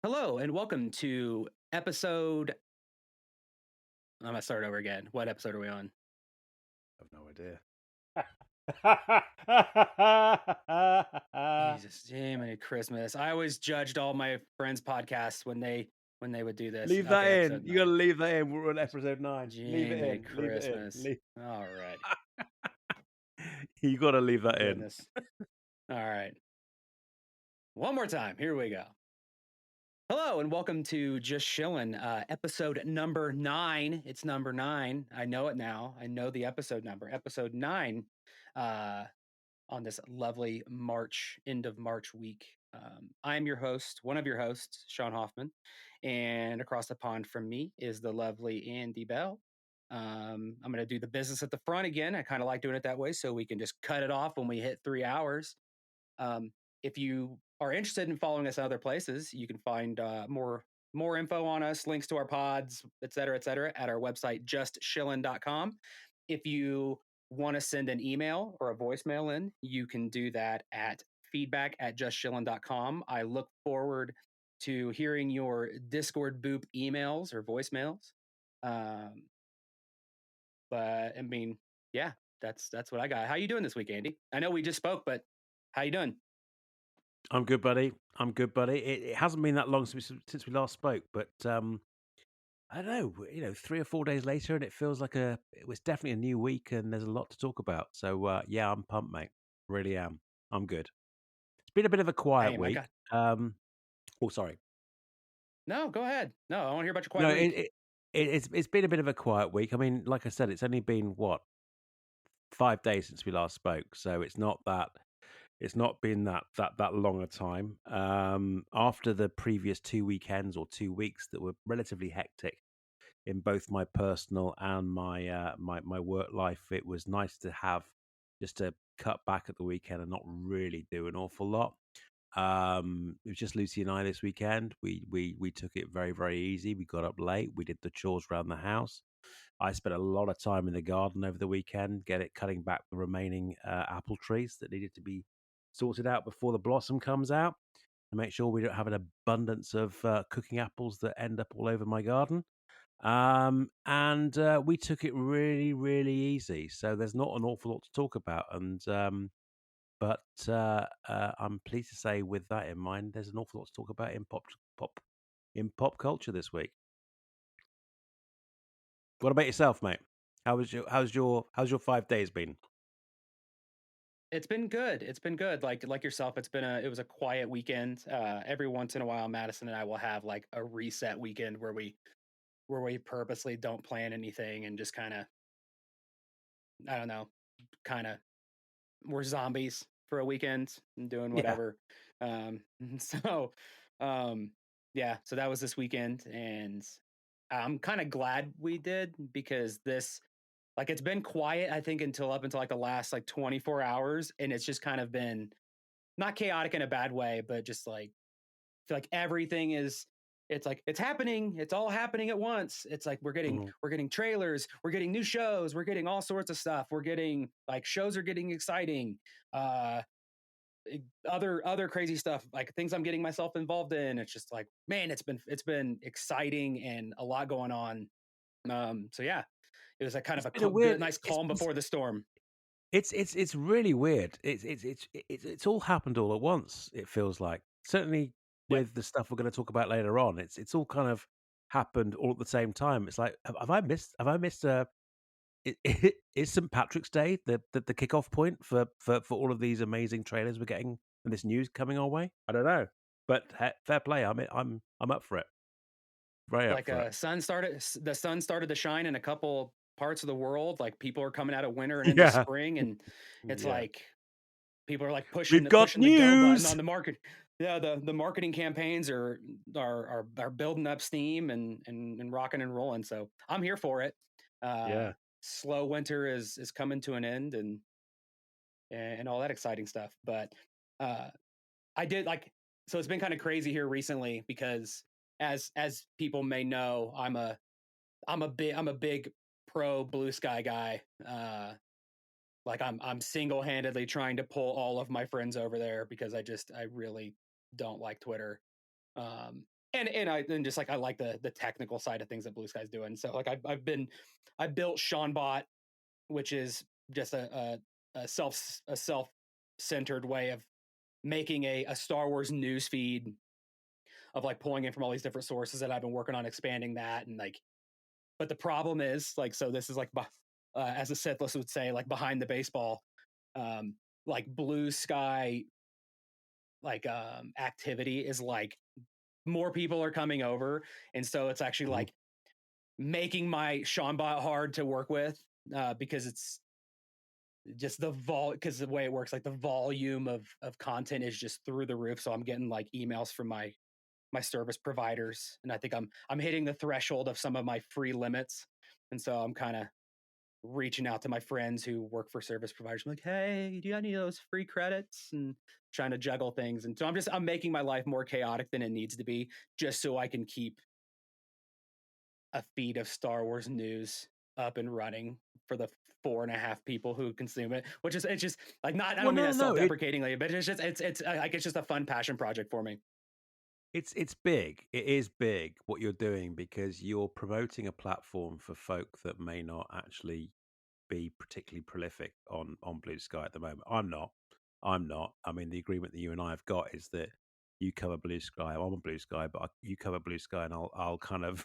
Hello and welcome to episode. I'm gonna start over again. What episode are we on? I've no idea. Jesus, Jiminy Christmas! I always judged all my friends' podcasts when they would do this. Leave that Okay, in. episode You got to 9. leave that in. We're on episode 9. Leave it Jiminy in. Leave it in. Christmas! All right. You got to leave My that in. goodness. All right. One more time. Here we go. Hello and welcome to Just Chillin', episode number 9. It's number 9. I know it now. I know the episode number. Episode 9. Uh, on this lovely end of March week. I'm your host, one of your hosts, Sean Hoffman, and across the pond from me is the lovely Andy Bell. I'm going to do the business at the front again. I kind of like doing it that way so we can just cut it off when we hit 3 hours. Um, if you are interested in following us in other places, you can find more info on us, links to our pods, et cetera, at our website, justchillin.com. If you want to send an email or a voicemail in, you can do that at feedback@justchillin.com. I look forward to hearing your Discord boop emails or voicemails. Um, but I mean, yeah, that's what I got. How you doing this week, Andy? I know we just spoke, but how you doing? I'm good, buddy. I'm good, buddy. It hasn't been that long since we last spoke, but I don't know. 3 or 4 days later, and it feels like it was definitely a new week, and there's a lot to talk about. So yeah, I'm pumped, mate. Really am. I'm good. It's been a bit of a quiet Same. I week. got Oh, sorry. no. Go ahead. No, I want to hear about your No, quiet week. it's been a bit of a quiet week. I mean, like I said, it's only been what 5 days since we last spoke, so it's not been that long a time. After the previous 2 weekends or 2 weeks that were relatively hectic in both my personal and my work life, it was nice to have just to cut back at the weekend and not really do an awful lot. It was just Lucy and I this weekend. We took it very, very easy. We got up late. We did the chores around the house. I spent a lot of time in the garden over the weekend, cutting back the remaining apple trees that needed to be sorted out before the blossom comes out, to make sure we don't have an abundance of cooking apples that end up all over my garden. And we took it really, really easy. So there's not an awful lot to talk about. But I'm pleased to say, with that in mind, there's an awful lot to talk about in pop culture this week. What about yourself, mate? How's your 5 days been? It's been good. It's been good. Like yourself, it was a quiet weekend. Every once in a while, Madison and I will have like a reset weekend where we purposely don't plan anything and just kind of, I don't know, kind of we're zombies for a weekend and doing Yeah, whatever. So um yeah, so that was this weekend, and I'm kind of glad we did because this, like, it's been quiet, I think, until like the last like 24 hours, and it's just kind of been not chaotic in a bad way, but just like feel like everything is, it's like it's happening, it's all happening at once. It's like mhm. we're getting trailers, we're getting new shows, we're getting all sorts of stuff. We're getting like shows are getting exciting. Uh other crazy stuff, like things I'm getting myself involved in. It's just like, man, it's been exciting and a lot going on. So yeah, it was like kind of It's a been a good, weird. nice calm before the storm. It's really weird. It's all happened all at once. It feels like, certainly Yep. with the stuff we're going to talk about later on. It's all kind of happened all at the same time. It's like, have I missed? Have I missed? Is St. Patrick's Day the kickoff point for all of these amazing trailers we're getting and this news coming our way? I don't know, but fair play. I'm up for it. Very up Like for it. the sun started to shine in a couple parts of the world. Like people are coming out of winter and into Yeah, spring, and it's yeah. like people are like We've got pushing the go button news. on the market. Yeah, the marketing campaigns are building up steam and rocking and rolling. So I'm here for it. Uh, Yeah. Slow winter is coming to an end, and all that exciting stuff. But uh, I did like, so it's been kind of crazy here recently because as people may know, I'm a big pro blue sky guy. Like I'm single-handedly trying to pull all of my friends over there because I really don't like Twitter. Um and just like I like the technical side of things that Blue Sky's doing. So like I built SeanBot, which is just a self centered way of making a Star Wars news feed of like pulling in from all these different sources, that I've been working on expanding that. And like, but the problem is like, so this is like, as a Sith list would say, like behind the baseball, like Blue Sky, like activity is like more people are coming over, and so it's actually Mhm. like making my SeanBot hard to work with, because it's just because the way it works, like the volume of content is just through the roof. So I'm getting like emails from my service providers, and I think I'm hitting the threshold of some of my free limits, and so I'm kind of reaching out to my friends who work for service providers. I'm like, hey, do you have any of those free credits? And trying to juggle things, and so I'm making my life more chaotic than it needs to be, just so I can keep a feed of Star Wars news up and running for the 4.5 people who consume it. Which is, it's just like, not, I Well, don't mean no, that no, self-deprecatingly, but it's just it's like it's just a fun passion project for me. it's big. It is big what you're doing because you're promoting a platform for folk that may not actually be particularly prolific on Blue Sky at the moment. I'm not. I'm not. I mean, the agreement that you and I have got is that you cover Blue Sky. I'm on Blue Sky, but you cover Blue Sky, and I'll kind of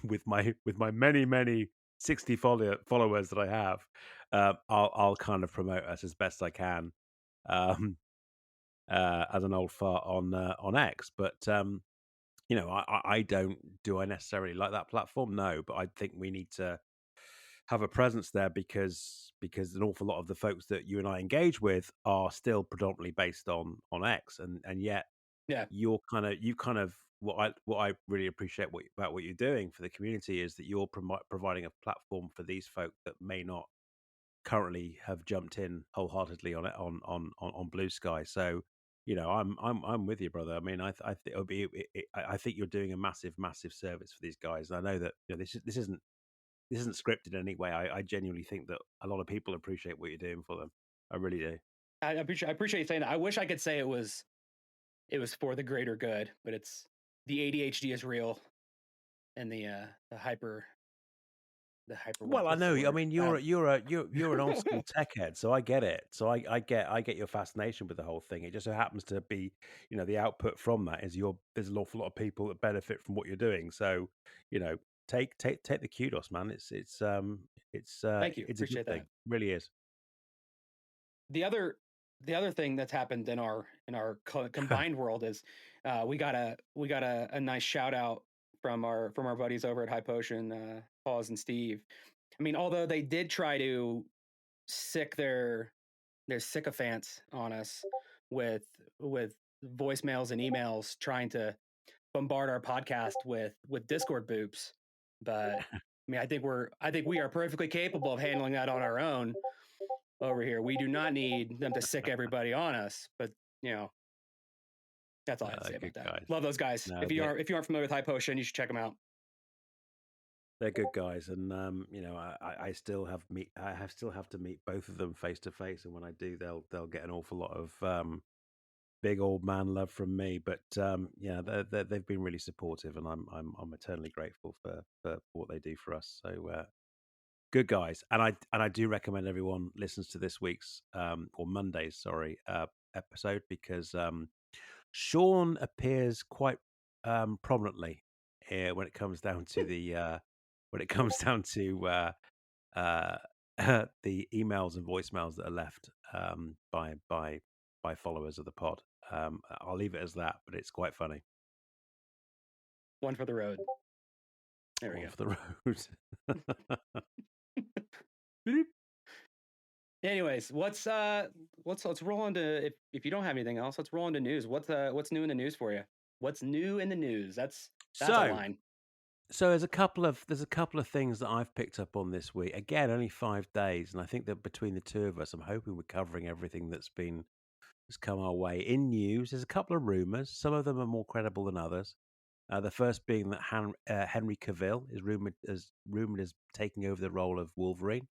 with my many 60 followers that I have, I'll kind of promote us as best I can, um, as an old fart on X. But I don't. Do I necessarily like that platform? No, but I think we need to have a presence there because an awful lot of the folks that you and I engage with are still predominantly based on X, and yet Yeah, you kind of what I really appreciate about what you're doing for the community is that you're providing a platform for these folk that may not currently have jumped in wholeheartedly on it on Blue Sky. So I'm with you, brother. I mean, I think it'll be I think you're doing a massive service for these guys. And I know that this isn't scripted in any way. I genuinely think that a lot of people appreciate what you're doing for them. I really do. I appreciate you saying that. I wish I could say it was for the greater good, but it's the ADHD is real, and the hyper Well, I what's the know. I word? mean, you're an old school tech head, so I get it. So I get your fascination with the whole thing. It just so happens to be, the output from that is there's an awful lot of people that benefit from what you're doing. So, you know, take the kudos, man. Thank you, It's a good appreciate thing. that. Really is. The other thing that's happened in our combined world is, we got a nice shout out from our buddies over at High Potion, Pause and Steve. I mean, although they did try to sick their sycophants on us with with voicemails and emails, trying to bombard our podcast with Discord boops. But I mean, I think we are perfectly capable of handling that on our own over here. We do not need them to sick everybody on us. But you know, that's all I have to say Good about that. guys. Love those guys. No, If you aren't familiar with High Potion, you should check them out. they're good guys, and I still have to meet both of them face to face, and when I do, they'll get an awful lot of big old man love from me. But yeah, they've been really supportive, and I'm eternally grateful for what they do for us. So good guys, and I do recommend everyone listens to this week's or Monday's, sorry, episode because Sean appears quite prominently when it comes down to the when it comes down to uh, the emails and voicemails that are left by followers of the pod. I'll leave it as that, but it's quite funny. One for the road. There we One go. for the road. Anyways, let's roll into, if you don't have anything else, let's roll into news. What's new in the news for you? What's new in the news? That's a So, line. so there's a couple of things that I've picked up on this week. Again, only 5 days, and I think that between the two of us, I'm hoping we're covering everything that's come our way in news. There's a couple of rumors. Some of them are more credible than others. The first being that Henry Cavill is rumored as taking over the role of Wolverine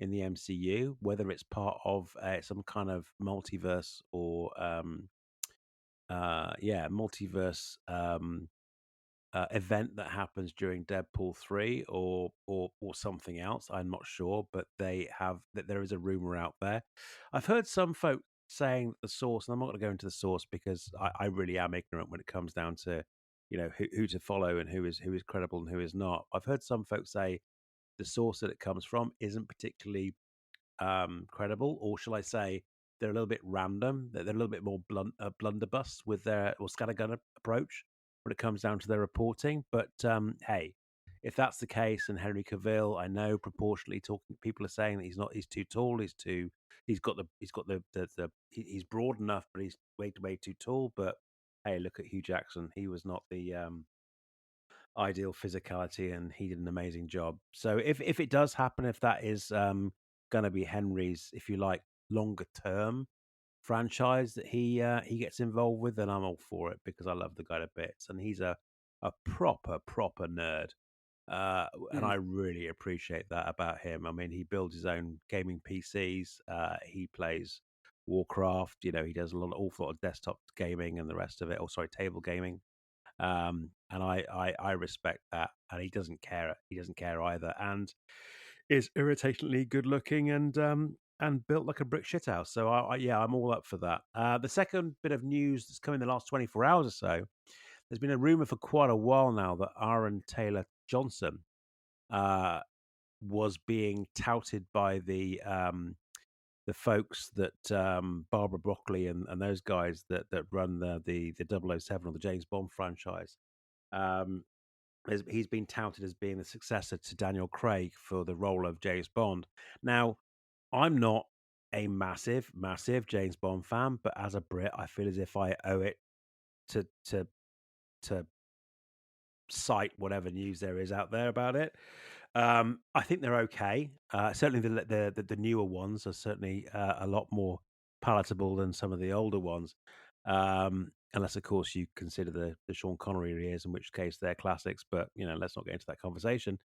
in the MCU, whether it's part of some kind of multiverse or multiverse event that happens during Deadpool 3 or something else. I'm not sure, but they have that there is a rumor out there. I've heard some folk saying that the source, and I'm not going to go into the source because I really am ignorant when it comes down to who to follow and who is credible and who is not. I've heard some folks say the source that it comes from isn't particularly credible, or shall I say, they're a little bit random. They're a little bit more blunderbuss with their or scattergun approach when it comes down to their reporting. But hey, if that's the case, and Henry Cavill, I know proportionally talking, people are saying that he's too tall, he's broad enough, but he's way too tall. But hey, look at Hugh Jackson. He was not the ideal physicality, and he did an amazing job. So if it does happen, if that is going to be Henry's, if you like, longer term franchise that he gets involved with, then I'm all for it because I love the guy to bits, and he's a proper nerd. And I Mhm. really appreciate that about him. I mean, he builds his own gaming PCs. He plays Warcraft. He does awful lot of desktop gaming and the rest of it. Or sorry, table gaming. And I respect that, and he doesn't care. He doesn't care either, and is irritatingly good looking and built like a brick shithouse. So yeah, I'm all up for that. The second bit of news that's come in the last 24 hours or so, there's been a rumor for quite a while now that Aaron Taylor Johnson uh, was being touted by the folks that Barbara Broccoli and those guys that run the 007 or the James Bond franchise. Um, he's been touted as being the successor to Daniel Craig for the role of James Bond. Now, I'm not a massive James Bond fan, but as a Brit, I feel as if I owe it to to cite whatever news there is out there about it. I think they're okay. Certainly, the newer ones are certainly a lot more palatable than some of the older ones. Unless, of course, you consider the Sean Connery years, in which case they're classics. But let's not get into that conversation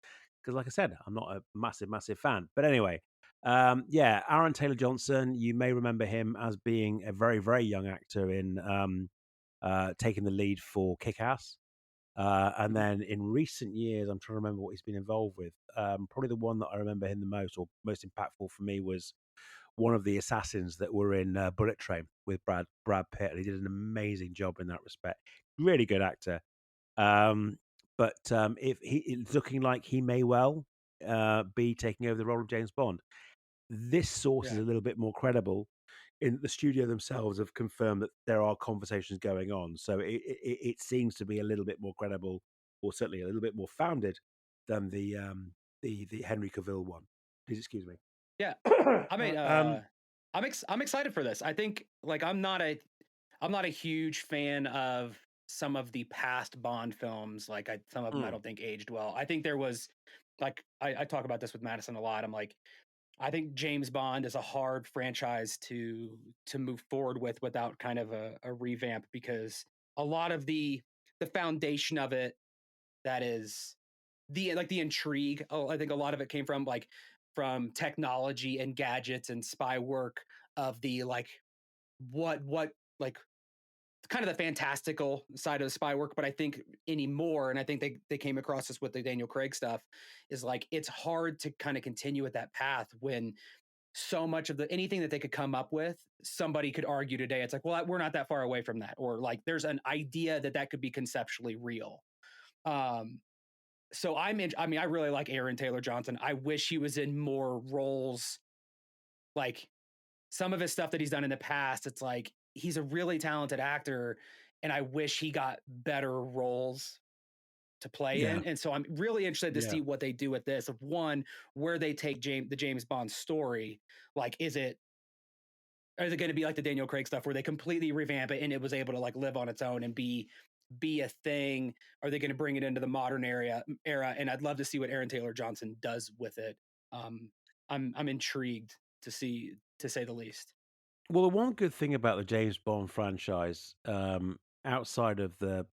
because, like I said, I'm not a massive fan. But anyway, yeah, Aaron Taylor Johnson. You may remember him as being a very young actor in taking the lead for Kick Ass. And Mhm. then in recent years, I'm trying to remember what he's been involved with. Probably the one that I remember him the most, or most impactful for me, was one of the assassins that were in Bullet Train with Brad Pitt. And he did an amazing job in that respect. Really good actor. Um, but if it's looking like he may well be taking over the role of James Bond. This source is Yeah. a little bit more credible. In the studio themselves have confirmed that there are conversations going on, so it seems to be a little bit more credible, or certainly a little bit more founded than the Henry Cavill one. Please excuse me. Yeah. I mean, I'm excited for this. I think like I'm not a huge fan of some of the past Bond films. Like some of them I mm, don't think aged well. I think there was like I talk about this with Madison a lot. I'm like, I think James Bond is a hard franchise to move forward with without kind of a revamp because a lot of the foundation of it that is the intrigue. Oh, I think a lot of it came from from technology and gadgets and spy work of the what like kind of the fantastical side of the spy work. But I think anymore, and I think they came across this with the Daniel Craig stuff, is like it's hard to kind of continue with that path when so much of the anything that they could come up with, somebody could argue today. It's like, well, we're not that far away from that, or like there's an idea that that could be conceptually real. Um, so I mean, I really like Aaron Taylor Johnson. I wish he was in more roles. Like some of his stuff that he's done in the past, it's like he's a really talented actor, and I wish he got better roles to play yeah, in. And so I'm really interested to yeah, see what they do with this. Of one, where they take the James Bond story. Like, is it going to be like the Daniel Craig stuff where they completely revamp it and it was able to like live on its own and be a thing? Are they going to bring it into the modern era? And I'd love to see what Aaron Taylor Johnson does with it. Um, I'm intrigued to see, to say the least. Well, the one good thing about the James Bond franchise, outside of the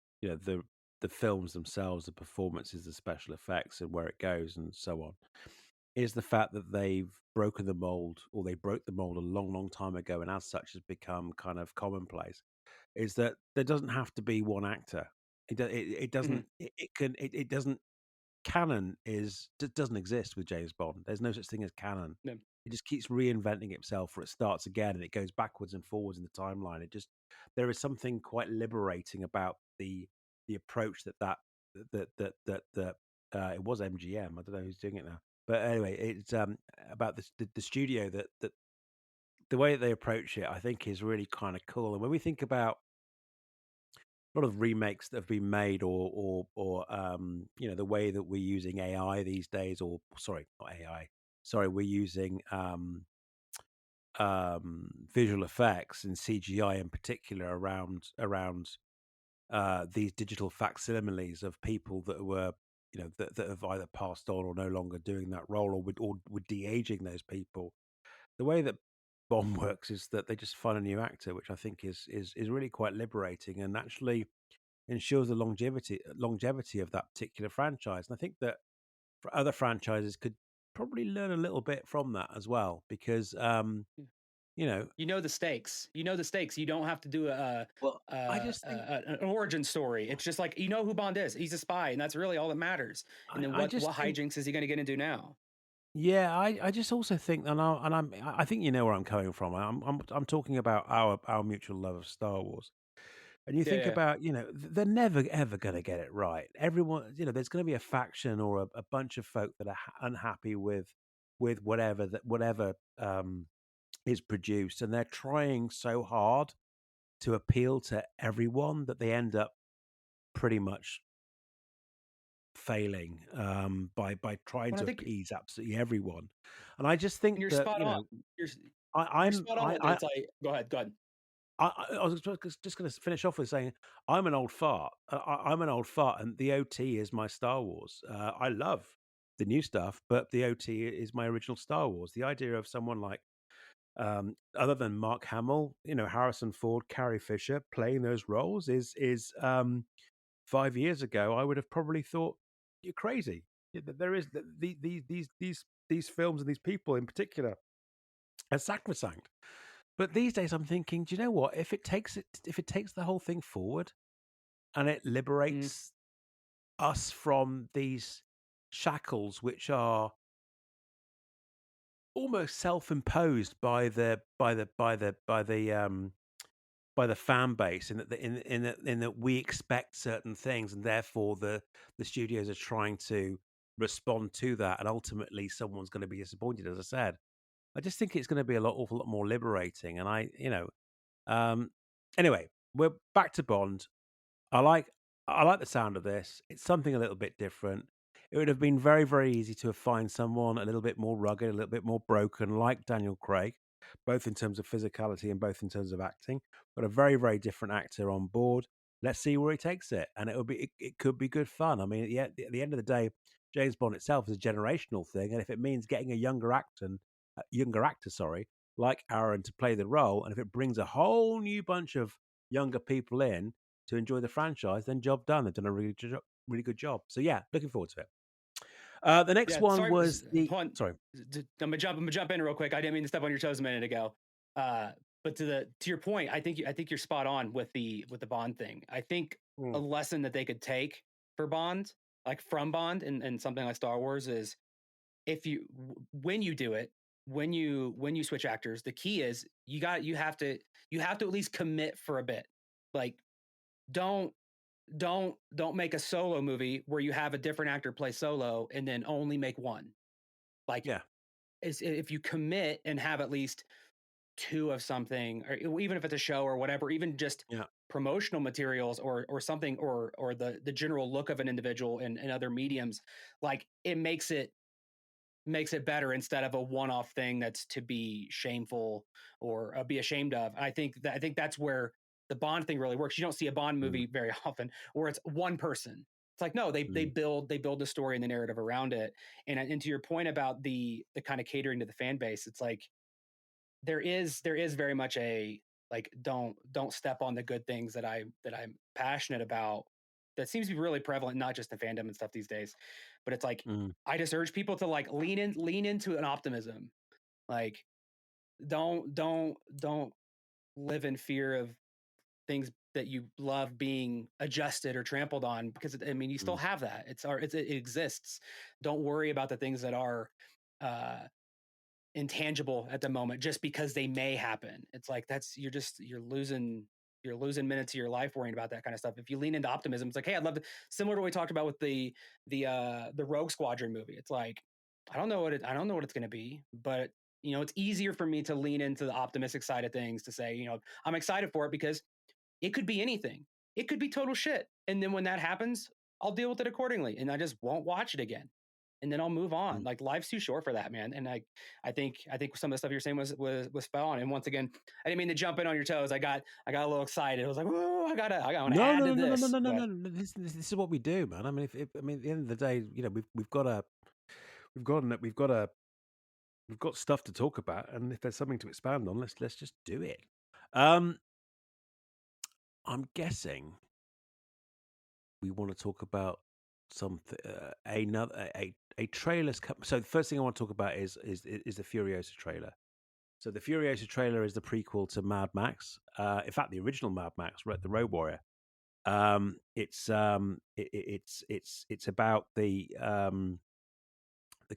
films themselves, the performances, the special effects, and where it goes, and so on, is the fact that they've broken the mold, or they broke the mold a long time ago, and as such has become kind of commonplace. Is that there doesn't have to be one actor It Mhm. doesn't. It doesn't. Canon doesn't exist with James Bond. There's no such thing as canon. Yeah. It just keeps reinventing itself, or it starts again, and it goes backwards and forwards in the timeline. There is something quite liberating about the approach that it was MGM. I don't know who's doing it now, but anyway, it's about the studio that the way that they approach it. I think is really kind of cool. And when we think about a lot of remakes that have been made or the way that we're using AI these days, or sorry, not AI, sorry, we're using visual effects and CGI in particular around these digital facsimiles of people that were that have either passed on or no longer doing that role, or de-aging those people. The way that Bond works is that they just find a new actor, which I think is really quite liberating and actually ensures the longevity of that particular franchise. And I think that for other franchises could probably learn a little bit from that as well, because Yeah. you know, You know the stakes. You know the stakes. You don't have to do well, I just think an origin story. It's just like you know who Bond is. He's a spy, and that's really all that matters. And then I just what think hijinks is he going to get into now? yeah, I just also think, I think you know where I'm coming from. I'm talking about our mutual love of Star Wars. And you Yeah, think yeah. about, they're never ever going to get it right. Everyone, there's going to be a faction or a bunch of folk that are unhappy with whatever is produced, and they're trying so hard to appeal to everyone that they end up pretty much failing by trying Well, I to think, appease absolutely everyone. And I just and think you're that spot on. You're I, you're I'm spot on with it. It's like, go ahead, go ahead. I was just going to finish off with saying I'm an old fart. I'm an old fart, and the OT is my Star Wars. I love the new stuff, but the OT is my original Star Wars. The idea of someone like, other than Mark Hamill, Harrison Ford, Carrie Fisher playing those roles is 5 years ago I would have probably thought you're crazy. There is these films and these people in particular are sacrosanct. But these days, I'm thinking, do you know what? If it takes the whole thing forward and it Mm. liberates us from these shackles, which are almost self-imposed by the fan base, in that in that we expect certain things, and therefore the studios are trying to respond to that, and ultimately someone's going to be disappointed. As I said, I just think it's going to be awful lot more liberating, and Um, anyway, we're back to Bond. I like I like the sound of this. It's something a little bit different. It would have been very, very easy to have find someone a little bit more rugged, a little bit more broken, like Daniel Craig, both in terms of physicality and both in terms of acting. But a very, very different actor on board. Let's see where he takes it, and it could be good fun. I mean, at the end of the day, James Bond itself is a generational thing, and if it means getting a younger actor, sorry, like Aaron to play the role, and if it brings a whole new bunch of younger people in to enjoy the franchise, then job done. They've done a really good job. So yeah, looking forward to it. The next Yeah, one sorry. was the Hold on. sorry. I'm gonna jump in real quick. I didn't mean to step on your toes a minute ago. But to your point, I think you're spot on with the Bond thing. I think a Mm, lesson that they could take for Bond, like from Bond and something like Star Wars, is if you when you do it, when you switch actors, the key is you have to at least commit for a bit. Like don't don't make a solo movie where you have a different actor play solo and then only make one. Like yeah, is if you commit and have at least two of something, or even if it's a show or whatever, even just yeah, promotional materials or something, or the general look of an individual in other mediums, like it makes it better instead of a one-off thing that's to be shameful or be ashamed of. I think that's where the Bond thing really works. You don't see a Bond mm, movie very often where it's one person. It's like no, mm, they build the story and the narrative around it. And to your point about the kind of catering to the fan base, it's like there is very much a like don't step on the good things that I'm passionate about. That seems to be really prevalent, not just in fandom and stuff these days. But it's like mm, I just urge people to like lean into an optimism. Like don't live in fear of things that you love being adjusted or trampled on, because I mean, you still Mm, have that. It exists. Don't worry about the things that are uh, intangible at the moment just because they may happen. It's like you're losing minutes of your life worrying about that kind of stuff. If you lean into optimism, it's like, hey, I'd love to, similar to what we talked about with the Rogue Squadron movie. It's like, I don't know what it's going to be, but it's easier for me to lean into the optimistic side of things, to say, I'm excited for it because it could be anything. It could be total shit. And then when that happens, I'll deal with it accordingly, and I just won't watch it again. And then I'll move on. mm. Like, life's too short for that, man. And I think some of the stuff you're saying was spell on. And once again, I didn't mean to jump in on your toes. I got a little excited. I was like, oh, I want to No, add no, to no, no, no, no, this. no, no, But no. This is what we do, man. I mean, if I mean, at the end of the day, we've got stuff to talk about, and if there's something to expand on, let's just do it. Um, I'm guessing we want to talk about something, a trailer's so the first thing I want to talk about is the Furiosa trailer. So the Furiosa trailer is the prequel to Mad Max. In fact, the original Mad Max, right, the Road Warrior. It's about the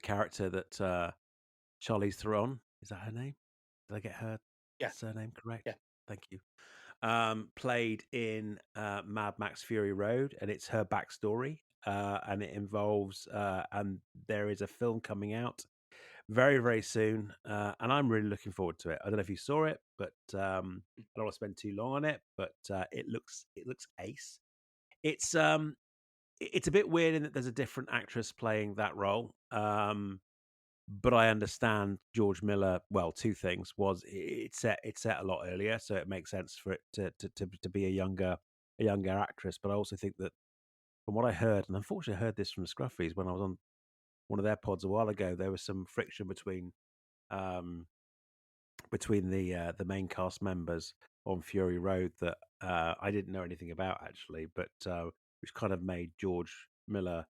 character that Charlize Theron, is that her name? Did I get her yeah, surname correct? yeah. Thank you. Played in Mad Max Fury Road, and it's her backstory. And it involves, and there is a film coming out very, very soon, and I'm really looking forward to it. I don't know if you saw it, but I don't want to spend too long on it. But it looks ace. It's a bit weird in that there's a different actress playing that role. But I understand George Miller. Well, two things: was it's set a lot earlier, so it makes sense for it to be a younger actress. But I also think that from what I heard, and unfortunately I heard this from the Scruffies when I was on one of their pods a while ago, there was some friction um, between the main cast members on Fury Road that I didn't know anything about actually, but which kind of made George Miller,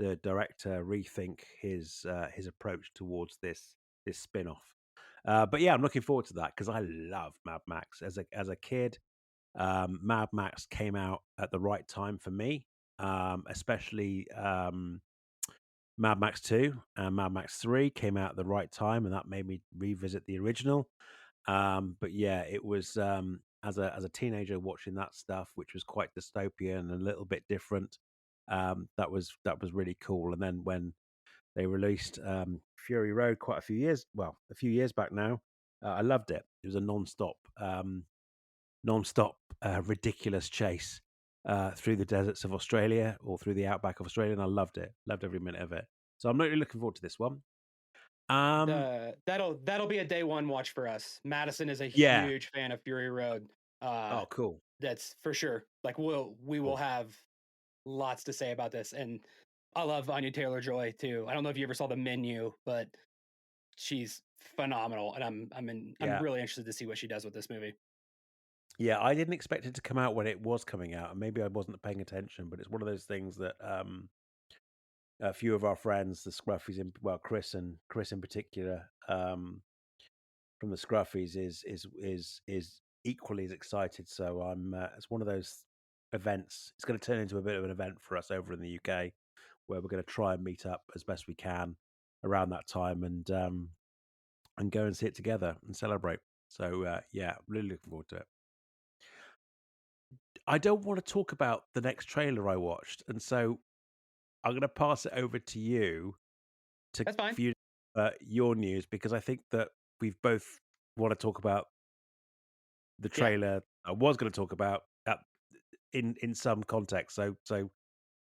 the director, rethink his approach towards this spin-off. But yeah, I'm looking forward to that because I love Mad Max as a kid. Mad Max came out at the right time for me, especially Mad Max 2 and Mad Max 3 came out at the right time, and that made me revisit the original. But yeah, it was as a teenager watching that stuff, which was quite dystopian and a little bit different. That was really cool. And then when they released Fury Road quite a few years back now, I loved it. It was a non-stop ridiculous chase through the deserts of Australia or through the outback of Australia, and I loved it. Loved every minute of it. So I'm really looking forward to this one. That'll be a day one watch for us. Madison is a Yeah. huge fan of Fury Road. Uh, Oh, cool. that's for sure. Like, we will Cool. have lots to say about this. And I love Anya Taylor-Joy too. I don't know if you ever saw The Menu, but she's phenomenal, and I'm Yeah. really interested to see what she does with this movie. Yeah, I didn't expect it to come out when it was coming out, and maybe I wasn't paying attention, but it's one of those things that a few of our friends, the Scruffies, Chris in particular, from the Scruffies, is equally as excited. So it's one of those events. It's going to turn into a bit of an event for us over in the UK, where we're going to try and meet up as best we can around that time and go and see it together and celebrate. So yeah, really looking forward to it. I don't want to talk about the next trailer I watched, and so I'm going to pass it over to you to That's fine. for you your news because I think that we've both want to talk about the Yeah, trailer I was going to talk about in some context. So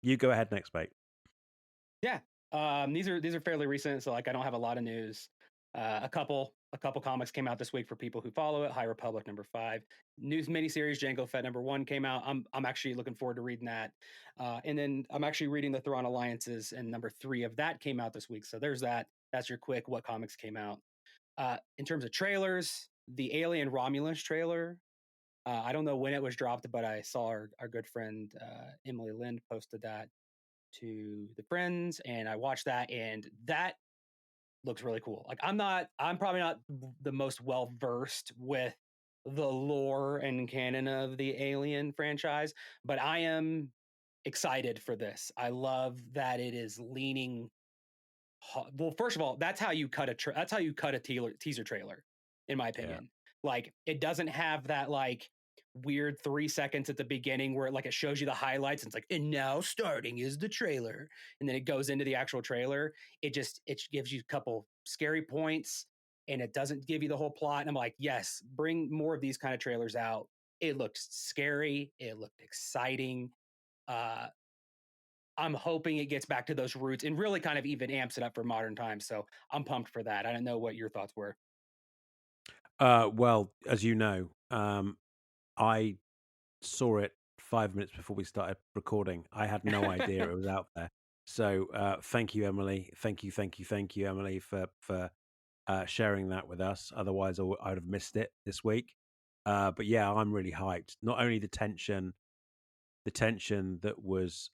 you go ahead next, mate. yeah. These are fairly recent, so like I don't have a lot of news. A couple comics came out this week for people who follow it. High Republic #5, news miniseries Jango Fett #1 came out. I'm actually looking forward to reading that. And then I'm actually reading the Thrawn Alliances, and #3 of that came out this week. So there's that. That's your quick what comics came out. In terms of trailers, the Alien Romulus trailer. I don't know when it was dropped, but I saw our good friend Emily Lind posted that to the friends, and I watched that, and that looks really cool. Like, I'm probably not the most well versed with the lore and canon of the Alien franchise, but I am excited for this. I love that it is leaning well, first of all, that's how you cut that's how you cut a teaser trailer, in my Yeah. opinion. Like, it doesn't have that like weird 3 seconds at the beginning where it shows you the highlights and it's like, and now starting is the trailer, and then it goes into the actual trailer. It gives you a couple scary points, and it doesn't give you the whole plot. And I'm like, yes, bring more of these kind of trailers out. It looked scary. It looked exciting. Uh, I'm hoping it gets back to those roots and really kind of even amps it up for modern times. So I'm pumped for that. I don't know what your thoughts were. Well, as you know, I saw it 5 minutes before we started recording. I had no idea it was out there. So, thank you, Emily. Thank you, Emily, for sharing that with us. Otherwise, I would have missed it this week. But yeah, I'm really hyped. Not only the tension that was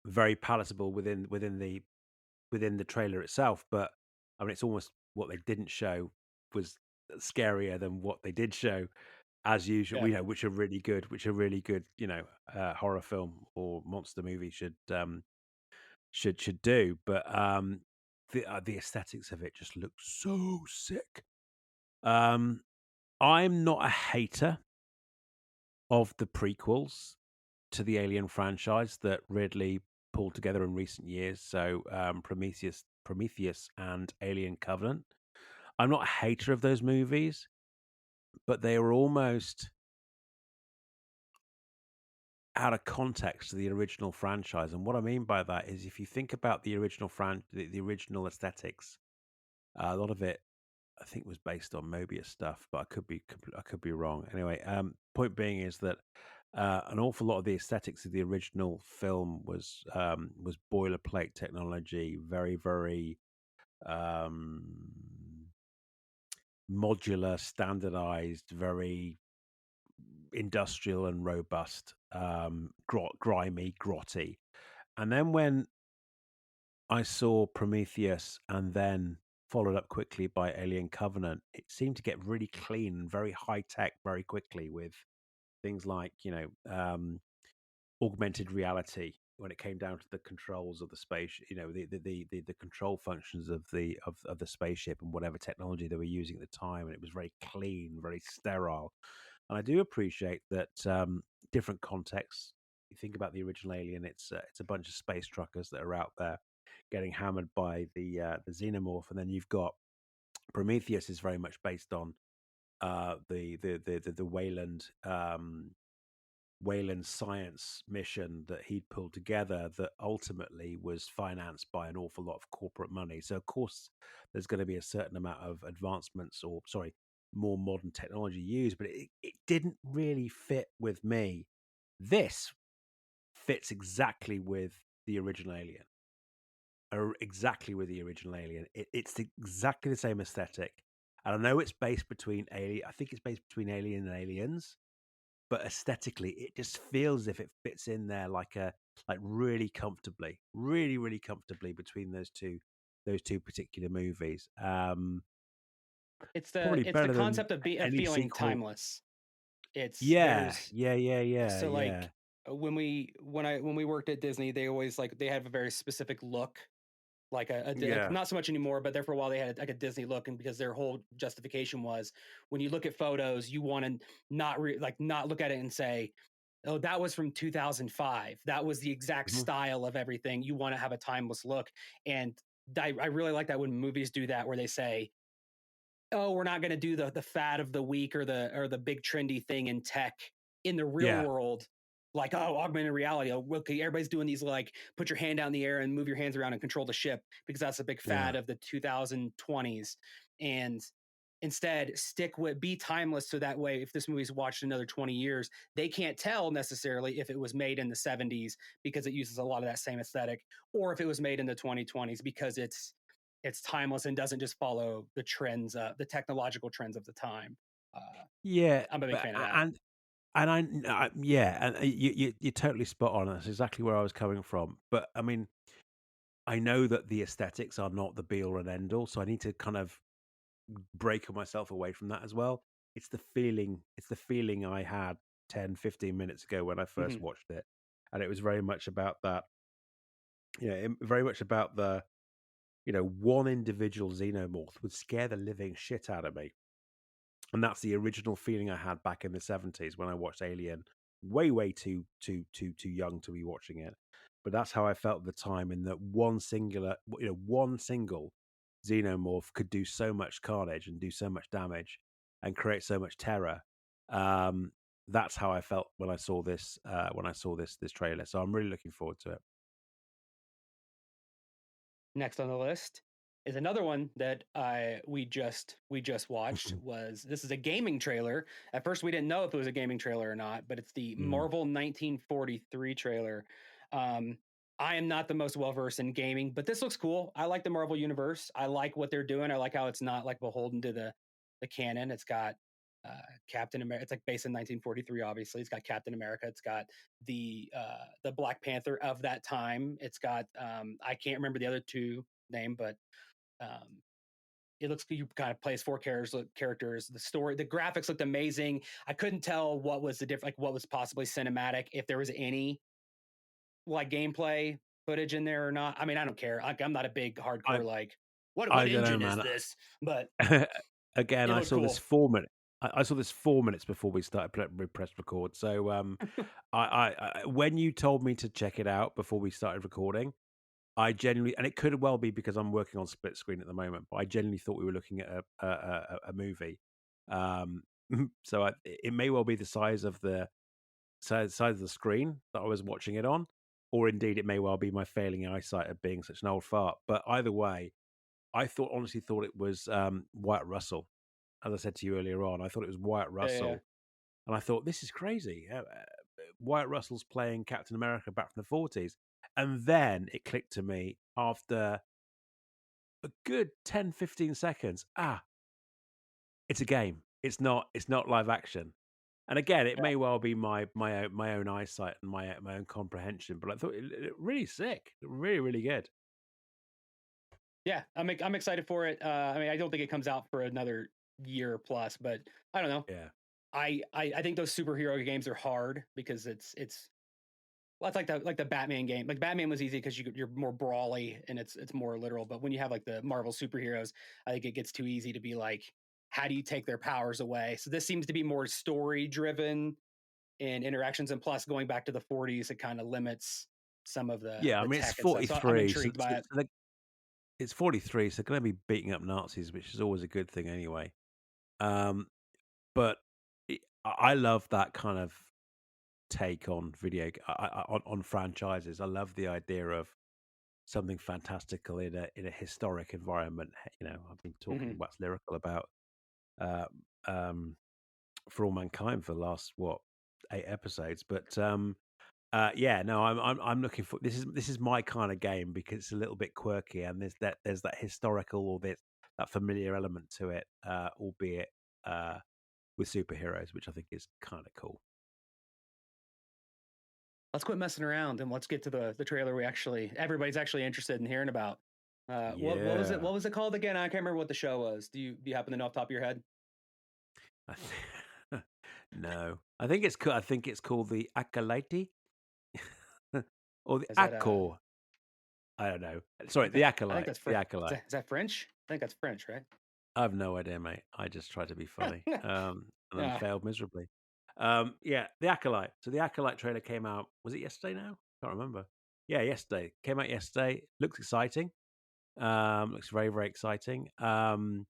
very palatable within the trailer itself, but I mean, it's almost what they didn't show was scarier than what they did show, as usual. Yeah. Which are really good, horror film or monster movie should do. But the aesthetics of it just look so sick. Um, I'm not a hater of the prequels to the Alien franchise that Ridley pulled together in recent years. So Prometheus, and Alien Covenant. I'm not a hater of those movies, but they were almost out of context to the original franchise. And what I mean by that is, if you think about the original the original aesthetics, a lot of it I think was based on Mobius stuff, but I could be wrong. Anyway, point being is that an awful lot of the aesthetics of the original film was boilerplate technology, very um, modular, standardized, very industrial and robust, grimy, grotty. And then when I saw Prometheus and then followed up quickly by Alien Covenant, it seemed to get really clean and very high tech very quickly with things like, augmented reality when it came down to the controls of the space, the control functions of the spaceship and whatever technology they were using at the time, and it was very clean, very sterile. And I do appreciate that different contexts. You think about the original Alien; it's a bunch of space truckers that are out there getting hammered by the xenomorph, and then you've got Prometheus is very much based on the Wayland science mission that he'd pulled together that ultimately was financed by an awful lot of corporate money. So, of course, there's going to be a certain amount of advancements or, sorry, more modern technology used, but it didn't really fit with me. This fits exactly with the original Alien. Exactly with the original Alien. It's exactly the same aesthetic. And I know it's based between Alien, I think it's based between Alien and Aliens, but aesthetically it just feels as if it fits in there like really comfortably, really comfortably between those two particular movies. Probably It's the better than concept of of any feeling sequel. timeless. It's Yeah, there's yeah, yeah, yeah, so yeah. like when we worked at Disney, they always they have a very specific look, like Yeah. not so much anymore, but there for a while they had like a Disney look, and because their whole justification was when you look at photos, you want to not look at it and say, oh, that was from 2005. That was the exact Mhm. style of everything. You want to have a timeless look, and I really like that when movies do that, where they say, oh, we're not going to do the fad of the week or the big trendy thing in tech in the real Yeah. world. Like, oh, augmented reality. Oh, okay, everybody's doing these like put your hand down in the air and move your hands around and control the ship because that's a big fad Yeah. of the 2020s. And instead, be timeless, so that way if this movie's watched another 20 years, they can't tell necessarily if it was made in the 70s because it uses a lot of that same aesthetic, or if it was made in the 2020s because it's timeless and doesn't just follow the trends, the technological trends of the time. Yeah, I'm a big but fan of that. yeah, and you're totally spot on. That's exactly where I was coming from. But I mean, I know that the aesthetics are not the be all and end all, so I need to kind of break myself away from that as well. It's the feeling I had 10, 15 minutes ago when I Hmm. first watched it. And it was very much about that, very much about the, one individual xenomorph would scare the living shit out of me. And that's the original feeling I had back in the 70s when I watched Alien. Way, way too young to be watching it. But that's how I felt at the time, in that one single xenomorph could do so much carnage and do so much damage and create so much terror. Um, that's how I felt when I saw this this trailer. So I'm really looking forward to Next on the list is another one that we just watched. it. Was This is a gaming trailer. At first, we didn't know if it was a gaming trailer or not, but it's the Mm. Marvel 1943 trailer. Um, I am not the most well versed in gaming, but this looks cool. I like the Marvel universe. I like what they're doing. I like how it's not like beholden to the canon. It's got Captain America. It's like based in 1943. Obviously, it's got Captain America. It's got the Black Panther of that time. It's got I can't remember the other two name, but um, it looks you kind of plays four characters. The story, the graphics looked amazing. I couldn't tell what was the different, like what was possibly cinematic, if there was any like gameplay footage in there or not. I mean, I don't care. I'm not a big I hardcore like what I don't know, engine is man. this, but Again, it I looked saw this cool. 4 minute. I saw this 4 minutes before we pressed record. So when you told me to check it out before we started recording, I genuinely, and it could well be because I'm working on split screen at the moment, but I genuinely thought we were looking at a movie. Um, so it may well be the size of the screen that I was watching it on, or indeed it may well be my failing eyesight of being such an old fart. But either way, honestly thought it was Wyatt Russell. As I said to you earlier on, I thought it was Wyatt Yeah, Russell, and I thought this is crazy. Wyatt Russell's playing Captain America back from the 40s, and then it clicked to me after a good 10, 15 seconds. It's a game. It's not live action. And again, it yeah. may well be my own eyesight and my own comprehension, but I thought it really sick, really really good. Yeah, I'm excited for it. I mean, I don't think it comes out for another year plus, but I don't know. Yeah, I think those superhero games are hard because it's well, it's like the Batman game. Like Batman was easy because you're more brawly and it's more literal. But when you have like the Marvel superheroes, I think it gets too easy to be like, how do you take their powers away? So this seems to be more story driven and interactions, and plus going back to the 40s, it kind of limits some of yeah. I the mean, it's tech and stuff. So I'm 43, intrigued by it. it's 43, so they're going to be beating up Nazis, which is always a good thing anyway. Um, but I love that kind of take on on franchises. I love the idea of something fantastical in a historic environment. I've been talking Hmm. what's lyrical about uh, um, for all mankind for the last what 8 episodes, but yeah, no, I'm looking for this is my kind of game because it's a little bit quirky and there's that historical or that familiar element to it, albeit uh, with superheroes, which I think is kind of cool. Let's quit messing around and let's get to the trailer we actually everybody's actually interested in hearing about. What was it? Yeah, What was it called again? I can't remember what the show was. Do you happen to know off the top of your head? I no, I think it's I think it's called the Acolyte or the Is that Accor. I don't know. Sorry, I think that's The Is Acolyte. that French? I think that's French, right? I have no idea, mate. I just try to be funny, and then Yeah. failed miserably. Yeah, The Acolyte. So the Acolyte trailer came out. Was it yesterday? Now can't remember. Yeah, yesterday came out yesterday. Looks exciting. Looks very very exciting. I'm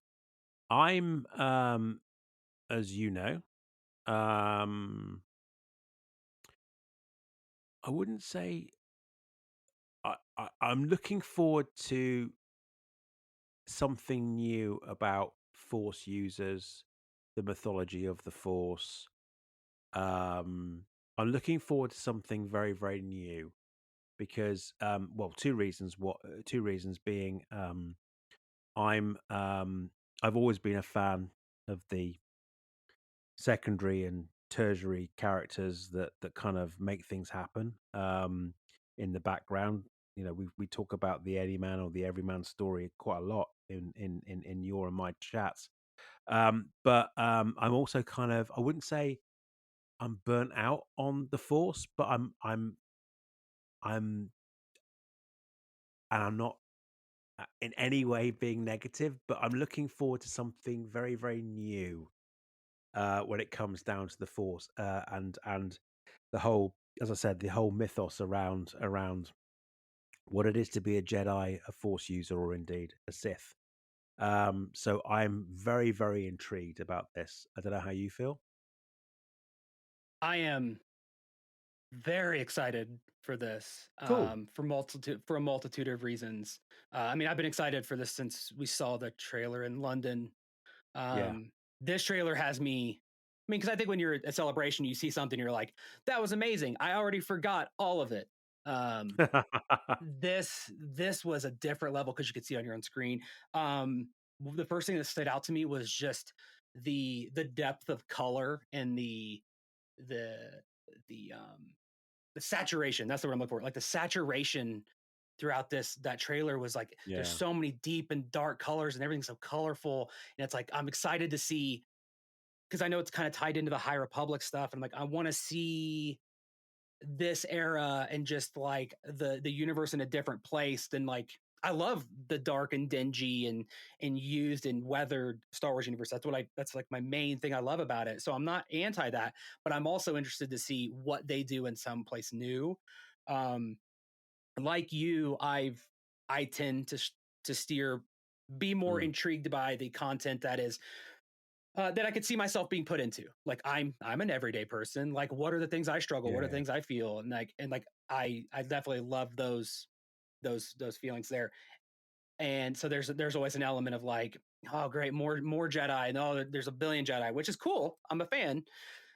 as you know, um, I wouldn't say I'm looking forward to something new about Force users, the mythology of the Force. Um, I'm looking forward to something very, very new because, well, two reasons. Two reasons being, I'm, I've always been a fan of the secondary and tertiary characters that kind of make things happen. In the background, we talk about the Eddie Man or the Everyman story quite a lot in your and my chats. But I'm also kind of, I wouldn't say I'm burnt out on the Force, but I'm and I'm not in any way being negative, but I'm looking forward to something very, very new when it comes down to the Force, and the whole, as I said, the whole mythos around what it is to be a Jedi, a Force user, or indeed a Sith. So I'm very, very intrigued about this. I don't know how you feel. I am very excited for this, Cool. for a multitude of reasons. I mean, I've been excited for this since we saw the trailer in London. Yeah. This trailer has me. I mean, because I think when you're at a celebration, you see something, you're like, "That was amazing! I already forgot all of it." Um, this was a different level because you could see it on your own screen. The first thing that stood out to me was just the depth of color and the the the saturation. That's the word I'm looking for. Like the saturation throughout that trailer was like there's Yeah. so many deep and dark colors and everything's so colorful. And it's like I'm excited to see because I know it's kind of tied into the High Republic stuff. And I'm like, I want to see this era and just like the universe in a different place than like I love the dark and dingy and used and weathered Star Wars universe. That's like my main thing I love about it. So I'm not anti that, but I'm also interested to see what they do in some place new. Um, like you, I tend to steer be more Mm. intrigued by the content that I could see myself being put into. Like I'm an everyday person. Like what are the things I struggle? What are the Yeah. things I feel? And I definitely love those feelings there. And so there's always an element of like, oh great, more Jedi, and oh there's a billion Jedi, which is cool. I'm a fan,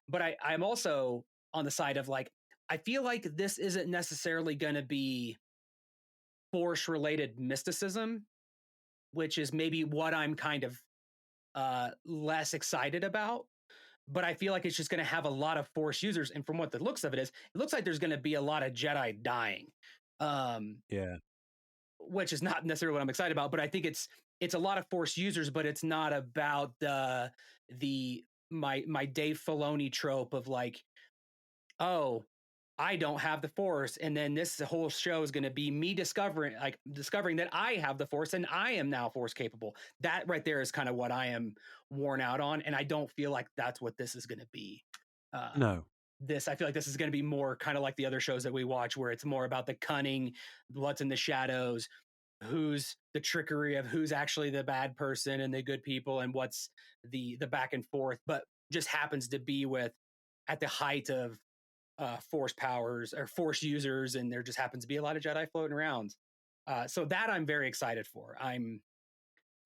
but I'm also on the side of like I feel like this isn't necessarily going to be Force related mysticism, which is maybe what I'm kind of less excited about. But I feel like it's just going to have a lot of Force users, and from what the looks of it is, it looks like there's going to be a lot of Jedi dying, um, Yeah. which is not necessarily what I'm excited about. But I think it's a lot of Force users, but it's not about the my Dave Filoni trope of like, oh, I don't have the Force, and then this whole show is going to be me discovering that I have the Force and I am now Force capable. That right there is kind of what I am worn out on, and I don't feel like that's what this is going to be. No. This I feel like this is going to be more kind of like the other shows that we watch, where it's more about the cunning, what's in the shadows, who's the trickery of who's actually the bad person and the good people, and what's the back and forth, but just happens to be with at the height of Force powers or Force users, and there just happens to be a lot of Jedi floating around. So that I'm very excited for. I'm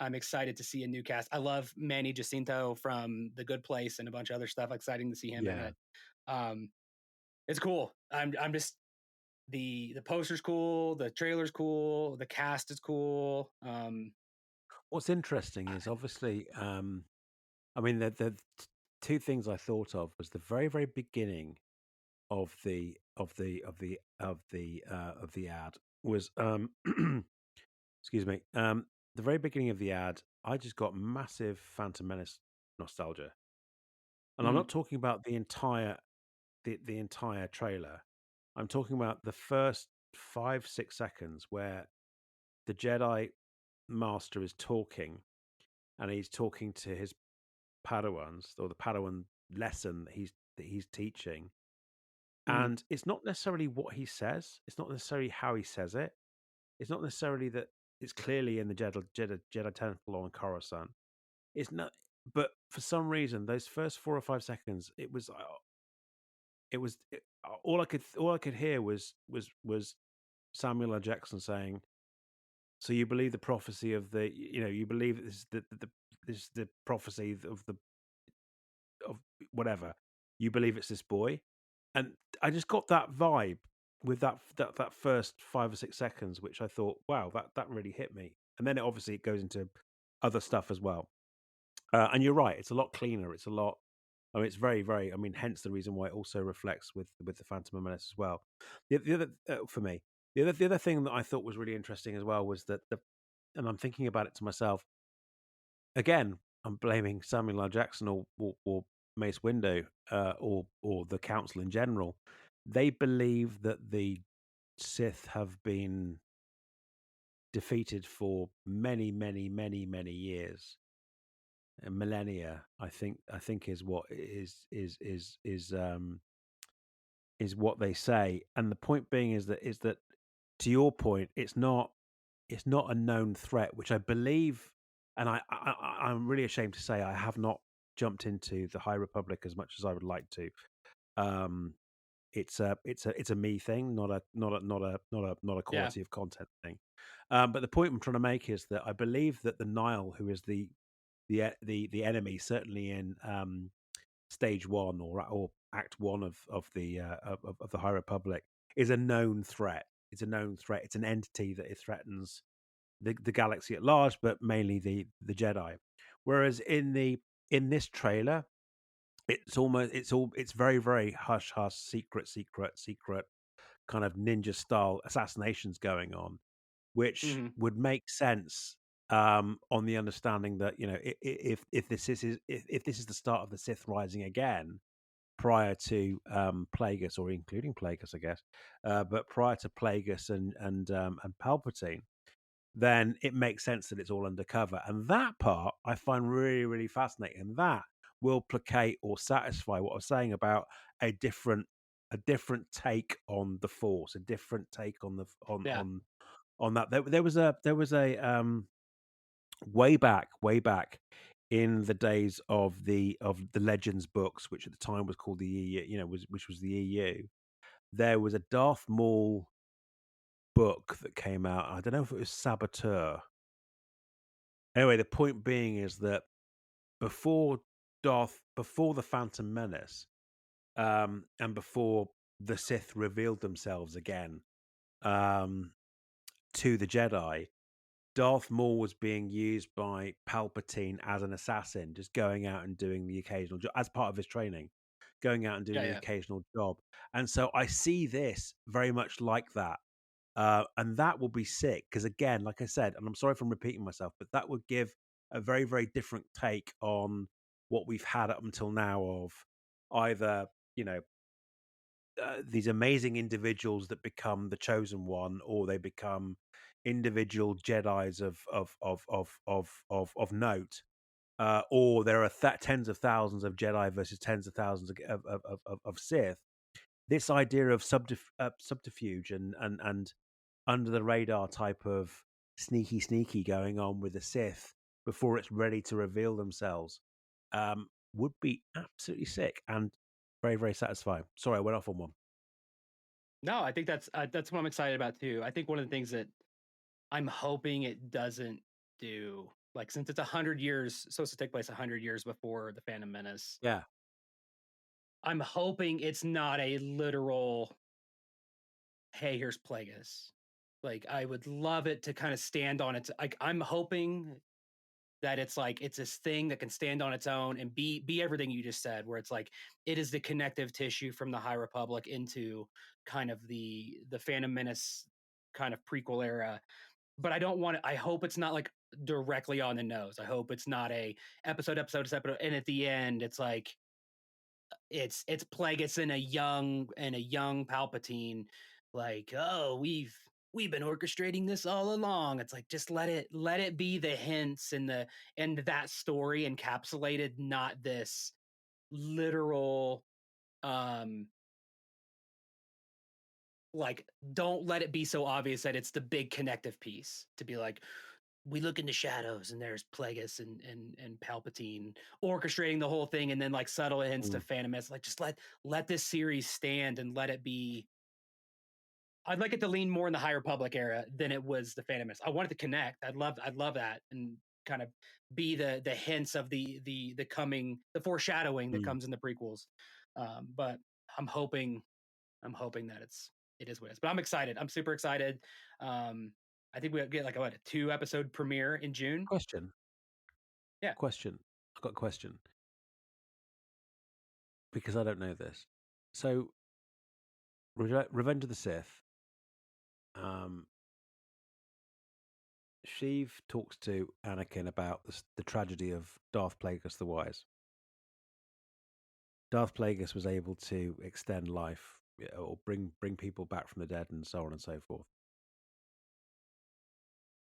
excited to see a new cast. I love Manny Jacinto from The Good Place and a bunch of other stuff. Exciting to see him in Yeah. it. Um, it's cool. I'm just the poster's cool, the trailer's cool, the cast is cool. What's interesting is obviously, I mean, two things I thought of was the very, very beginning of the ad was excuse me, the very beginning of the ad. I just got massive Phantom Menace nostalgia, and I'm Mm, not talking about the entire trailer. I'm talking about the first 5 6 seconds where the Jedi Master is talking, and he's talking to his Padawans, or the Padawan lesson that he's teaching. mm, And it's not necessarily what he says. It's not necessarily how he says it. It's not necessarily that it's clearly in the Jedi Temple on Coruscant. It's not, but for some reason, those first 4 or 5 seconds, all I could hear was Samuel L. Jackson saying, "So you believe the prophecy of you believe this is this is the prophecy of whatever. You believe it's this boy." And I just got that vibe with that first 5 or 6 seconds, which I thought, wow, that really hit me. And then it goes into other stuff as well. And you're right, it's a lot cleaner. It's a lot. I mean, it's very, very. I mean, hence the reason why it also reflects with the Phantom Menace as well. The other for me, the other thing that I thought was really interesting as well was that I'm thinking about it to myself again. I'm blaming Samuel L. Jackson or Mace Windu or the Council in general. They believe that the Sith have been defeated for many, many, many, many years, millennia. I think is what is what they say. And the point being is that to your point, it's not a known threat, which I believe, and I'm really ashamed to say I have not jumped into the High Republic as much as I would like to. Um, it's a me thing, not a Yeah. quality of content thing. But the point I'm trying to make is that I believe that the Nile, who is the enemy, certainly in stage one or act one of the High Republic, is a known threat. It's a known threat. It's an entity that it threatens the galaxy at large, but mainly the Jedi. Whereas in this trailer, it's very very hush hush, secret kind of ninja style assassinations going on, which Hmm. would make sense on the understanding that if this is the start of the Sith rising again prior to Plagueis, or including Plagueis, I guess, but prior to Plagueis and Palpatine, then it makes sense that it's all undercover. And that part I find really, really fascinating. And that will placate or satisfy what I was saying about a different take on the Force, a different take on the Yeah. on that. There was a way back in the days of the Legends books, which at the time was called the EU, which was the EU. There was a Darth Maul book that came out. I don't know if it was Saboteur. Anyway, the point being is that before before the Phantom Menace, and before the Sith revealed themselves again um, to the Jedi, Darth Maul was being used by Palpatine as an assassin, just going out and doing the occasional job as part of his training, going out and doing Yeah. the Yeah. occasional job. And so I see this very much like that. And that will be sick because, again, like I said, and I'm sorry if I'm repeating myself, but that would give a very, very different take on what we've had up until now of either, these amazing individuals that become the chosen one, or they become individual Jedi's of note, or there are tens of thousands of Jedi versus tens of thousands of Sith. This idea of subterfuge and under the radar type of sneaky going on with the Sith before it's ready to reveal themselves would be absolutely sick and very, very satisfying. Sorry, I went off on one. No, I think that's what I'm excited about too. I think one of the things that I'm hoping it doesn't do, like, since it's 100 years, supposed to take place 100 years before the Phantom Menace. Yeah. I'm hoping it's not a literal, hey, here's Plagueis. Like, I would love it to kind of stand on its, like, I'm hoping that it's like it's this thing that can stand on its own and be everything you just said, where it's like it is the connective tissue from the High Republic into kind of the Phantom Menace kind of prequel era. But I don't want it, I hope it's not like directly on the nose. I hope it's not a episode, and at the end it's like it's Plagueis and a young Palpatine, like, oh, we've been orchestrating this all along. It's like, just let it be the hints and that story encapsulated, not this literal, um like, don't let it be so obvious that it's the big connective piece to be like, we look in the shadows and there's Plagueis and Palpatine orchestrating the whole thing, and then like subtle hints to Mm, Phantom Menace. Like, just let this series stand and let it be. I'd like it to lean more in the High Republic era than it was the Phantom Menace. I want it to connect. I'd love that, and kind of be the hints of the coming, the foreshadowing that mm. comes in the prequels. But I'm hoping I'm hoping that it is what it is. But I'm excited. I'm super excited. Um, I think we get like a 2 episode premiere in June. Question. Yeah. Question. I've got a question because I don't know this. So, Revenge of the Sith, um, Sheev talks to Anakin about the tragedy of Darth Plagueis the Wise. Darth Plagueis was able to extend life, or bring people back from the dead, and so on and so forth.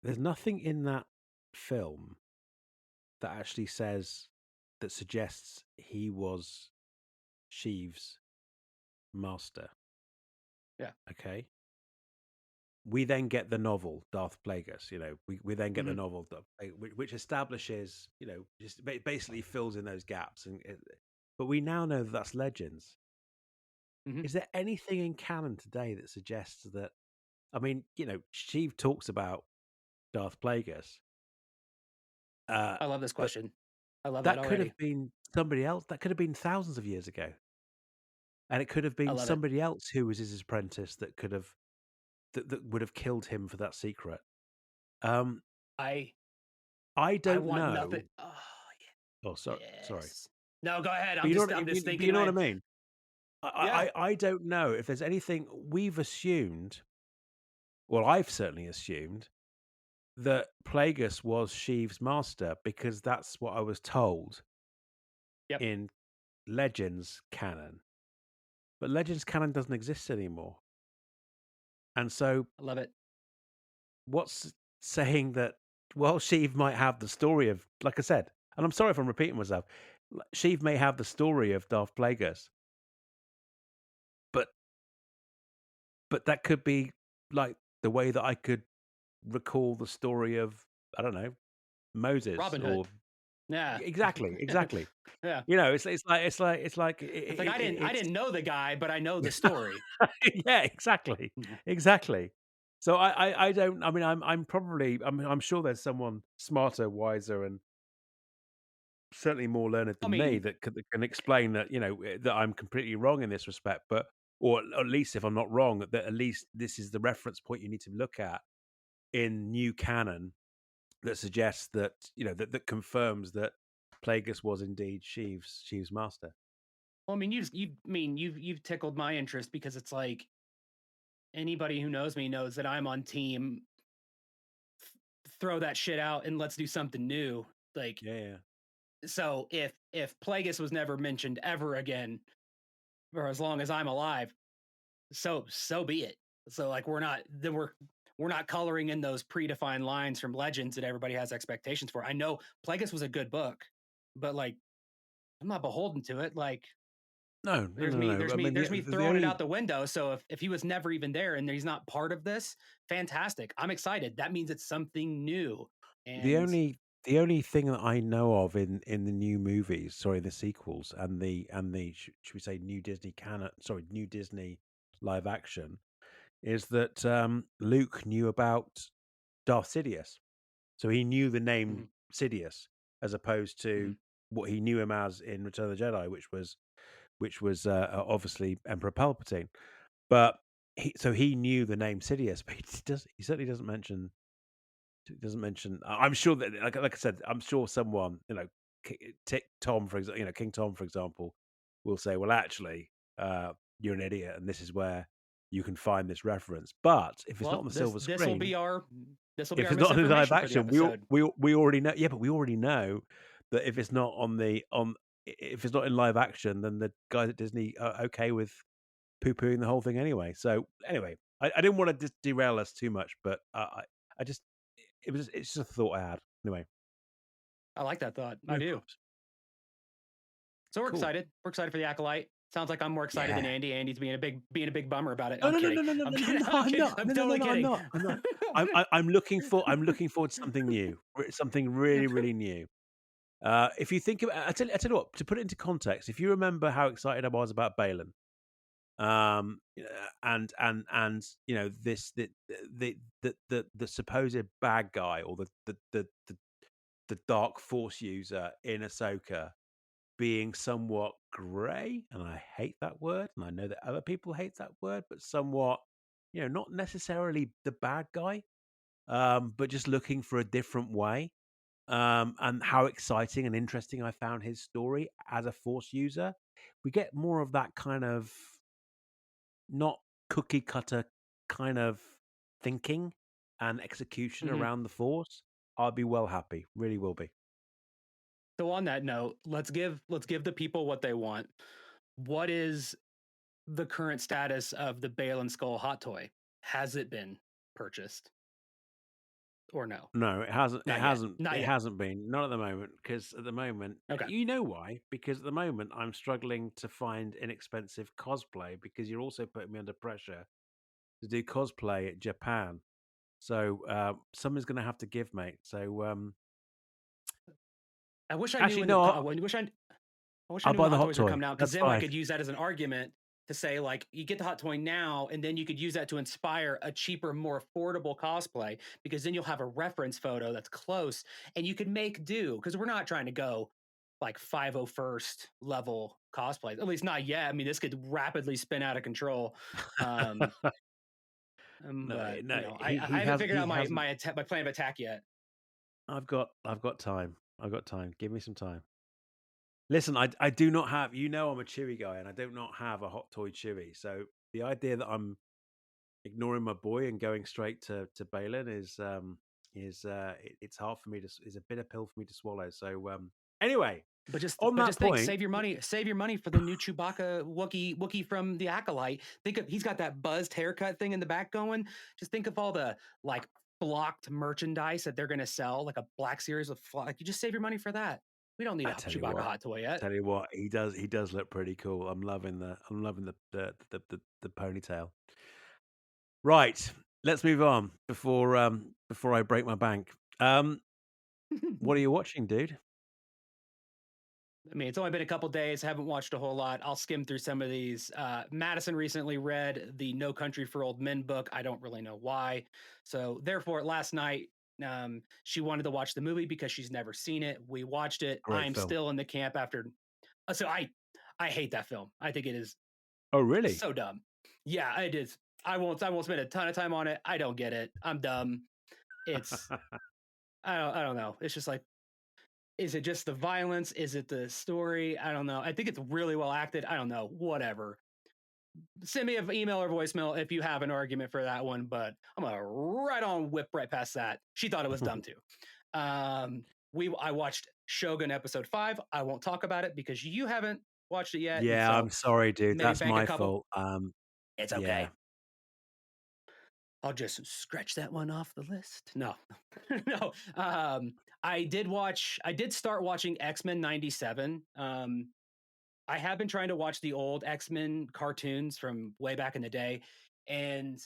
There's nothing in that film that actually suggests he was Sheev's master. Yeah. Okay. We then get the novel Darth Plagueis. We then get the Mhm. novel which establishes, just basically fills in those gaps, but we now know that that's Legends. Mhm. Is there anything in canon today that suggests that? I mean, Sheev talks about Darth Plagueis, uh, I love this but question. I love that that could have already. been somebody else. That could have been thousands of years ago, and it could have I been love it. somebody else who was his apprentice that would have killed him for that secret. Um, I I I don't want nothing. know. Oh, Oh, sorry, yes. No, go ahead. but I'm just but thinking. you know what I mean. Yeah. I don't know if there's anything we've assumed. Well, I've certainly assumed that Plagueis was Sheev's master because that's what I was told Yep. in Legends canon. But Legends canon doesn't exist anymore. And so I love it. what's saying that, well, Sheev might have the story of, like I said, and I'm sorry if I'm repeating myself, Sheev may have the story of Darth Plagueis, but that could be like the way that I could recall the story of, I don't know, Moses Robin Hood. or Yeah. exactly. Yeah. It's It's like I it's didn't know the guy, but I know the story. yeah, exactly, Mhm. exactly. So I don't. I mean, I'm sure there's someone smarter, wiser, and certainly more learned I than me mean, that can explain that that I'm completely wrong in this respect. But or at least if I'm not wrong, that at least this is the reference point you need to look at in new canon that suggests that that confirms that Plagueis was indeed Sheev's master. well, I mean, you've tickled my interest because it's like anybody who knows me knows that I'm on team throw that shit out and let's do something new. Like, Yeah, yeah. so if Plagueis was never mentioned ever again, or as long as I'm alive, so be it. So like we're not coloring in those predefined lines from Legends that everybody has expectations for. I know Plagueis was a good book, but like I'm not beholden to it. Like No, no, no, no. I mean, there's me the throwing it only out the window. So if he was never even there and he's not part of this, fantastic. I'm excited. That means it's something new. the And only the only thing that I know of in the new movies, sorry, the sequels and the should we say new Disney canon, sorry, new Disney live action, is that Luke knew about Darth Sidious, so he knew the name mhm, Sidious as opposed to mhm. what he knew him as in Return of the Jedi, which was obviously Emperor Palpatine. But he knew the name Sidious, but he certainly doesn't mention. I'm sure that, like I said, I'm sure someone, Tom, for example, King Tom, for example, will say, "Well, actually, you're an idiot, and this is where you can find this reference." But if it's not Well, on the silver screen, this will be if our it's not in live misinformation for the action, episode. we already know. Yeah, but we already know that if it's not on the on if it's not in live action, then the guys at Disney are okay with poo pooing the whole thing anyway. So anyway, I didn't want to derail us too much, but I just it's just a thought I had. Anyway, I like that thought. I no do. props. So we're Cool. excited. We're excited for the Acolyte. Sounds like I'm more excited than Yeah. Andy. Andy's being a big bummer about it. No, I'm no, no, kidding. no, no, no, I'm no, no, kidding. no. I'm I'm kidding. not. I'm No, no, no, totally no. I'm kidding. not. I'm not. I'm looking forward to something new, something really, really new. If you think about, I tell you what. To put it into context, if you remember how excited I was about Baylan, and this the supposed bad guy or the dark force user in Ahsoka being somewhat grey, and I hate that word, and I know that other people hate that word, but somewhat, not necessarily the bad guy, but just looking for a different way. And how exciting and interesting I found his story as a force user. We get more of that kind of not cookie cutter kind of thinking. and execution Mhm. around the Force, I'll be well happy. Really will be. So on that note, let's give the people what they want. What is the current status of the Baylan Skoll hot toy? Has it been purchased or no? No, it hasn't. It Not yet. hasn't. Not It yet. hasn't been. Not at the moment, because at the moment, Okay. you know why? Because at the moment, I'm struggling to find inexpensive cosplay because you're also putting me under pressure to do cosplay at Japan. So something's going to have to give, mate. So I wish I knew actually, when no, I wish I I'll knew when buy the the hot hot toys were toy. coming out because That's then I fine. could use that as an argument to say like you get the hot toy now and then you could use that to inspire a cheaper, more affordable cosplay because then you'll have a reference photo that's close and you could make do because we're not trying to go like 501st level cosplay, at least not yet. I mean, this could rapidly spin out of control. Um, No, but no, I haven't figured he out hasn't. my plan of attack yet. I've got time. I've got time. Give me some time. Listen, I do not have. You know, I'm a Chewy guy, and I do not have a hot toy Chewy. So the idea that I'm ignoring my boy and going straight to Baylan it's hard for me to is a bitter pill for me to swallow. So anyway, on But that just think, point, save your money for the new Chewbacca Wookie from the Acolyte. Think of he's got that buzzed haircut thing in the back going. Just think of all the like blocked merchandise that they're gonna sell, like a Black Series with like you just save your money for that. We don't need I a Chewbacca hot toy yet. tell you what, he does look pretty cool. I'm loving the ponytail. Right, let's move on before I break my bank. What are you watching, dude? I mean, it's only been a couple days. Haven't watched a whole lot. I'll skim through some of these. Madison recently read the No Country for Old Men book. I don't really know why. So, therefore, last night, she wanted to watch the movie because she's never seen it. We watched it. Great I'm film. still in the camp after. So, I hate that film. I think it is Oh, really? so dumb. Yeah, it is. I won't spend a ton of time on it. I don't get it. I'm dumb. It's I don't know. It's just like is it just the violence? Is it the story? I don't know. I think it's really well acted. I don't know. Whatever. Send me an email or voicemail if you have an argument for that one, but I'm gonna right on whip right past that. She thought it was dumb too. I watched Shogun episode 5. I won't talk about it because you haven't watched it yet, and Yeah, so I'm sorry, dude. maybe That's bank a my couple. fault. It's Yeah. okay. I'll just scratch that one off the list. No, no. I did start watching X-Men 97. I have been trying to watch the old X-Men cartoons from way back in the day. And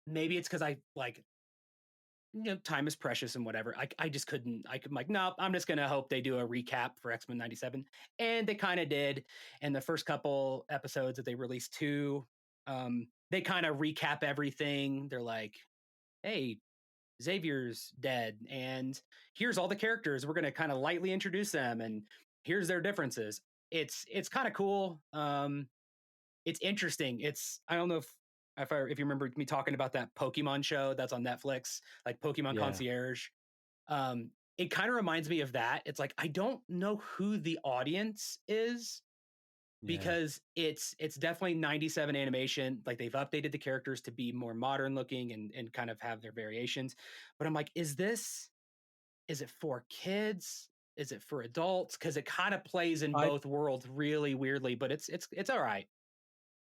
maybe it's because I like, time is precious and whatever. I just couldn't, I could like, no, I'm just going to hope they do a recap for X-Men 97. And they kind of did. And the first couple episodes that they released too, they kind of recap everything. They're like, hey, Xavier's dead, and here's all the characters. We're going to kind of lightly introduce them, and here's their differences. It's kind of cool. It's interesting. It's I don't know if you remember me talking about that Pokemon show that's on Netflix, like Pokemon Yeah. Concierge. It kind of reminds me of that. It's like I don't know who the audience is Yeah. because it's definitely 97 animation. Like they've updated the characters to be more modern looking and kind of have their variations. But I'm like, is it for kids? Is it for adults? Because it kind of plays in I both worlds really weirdly, but it's all right.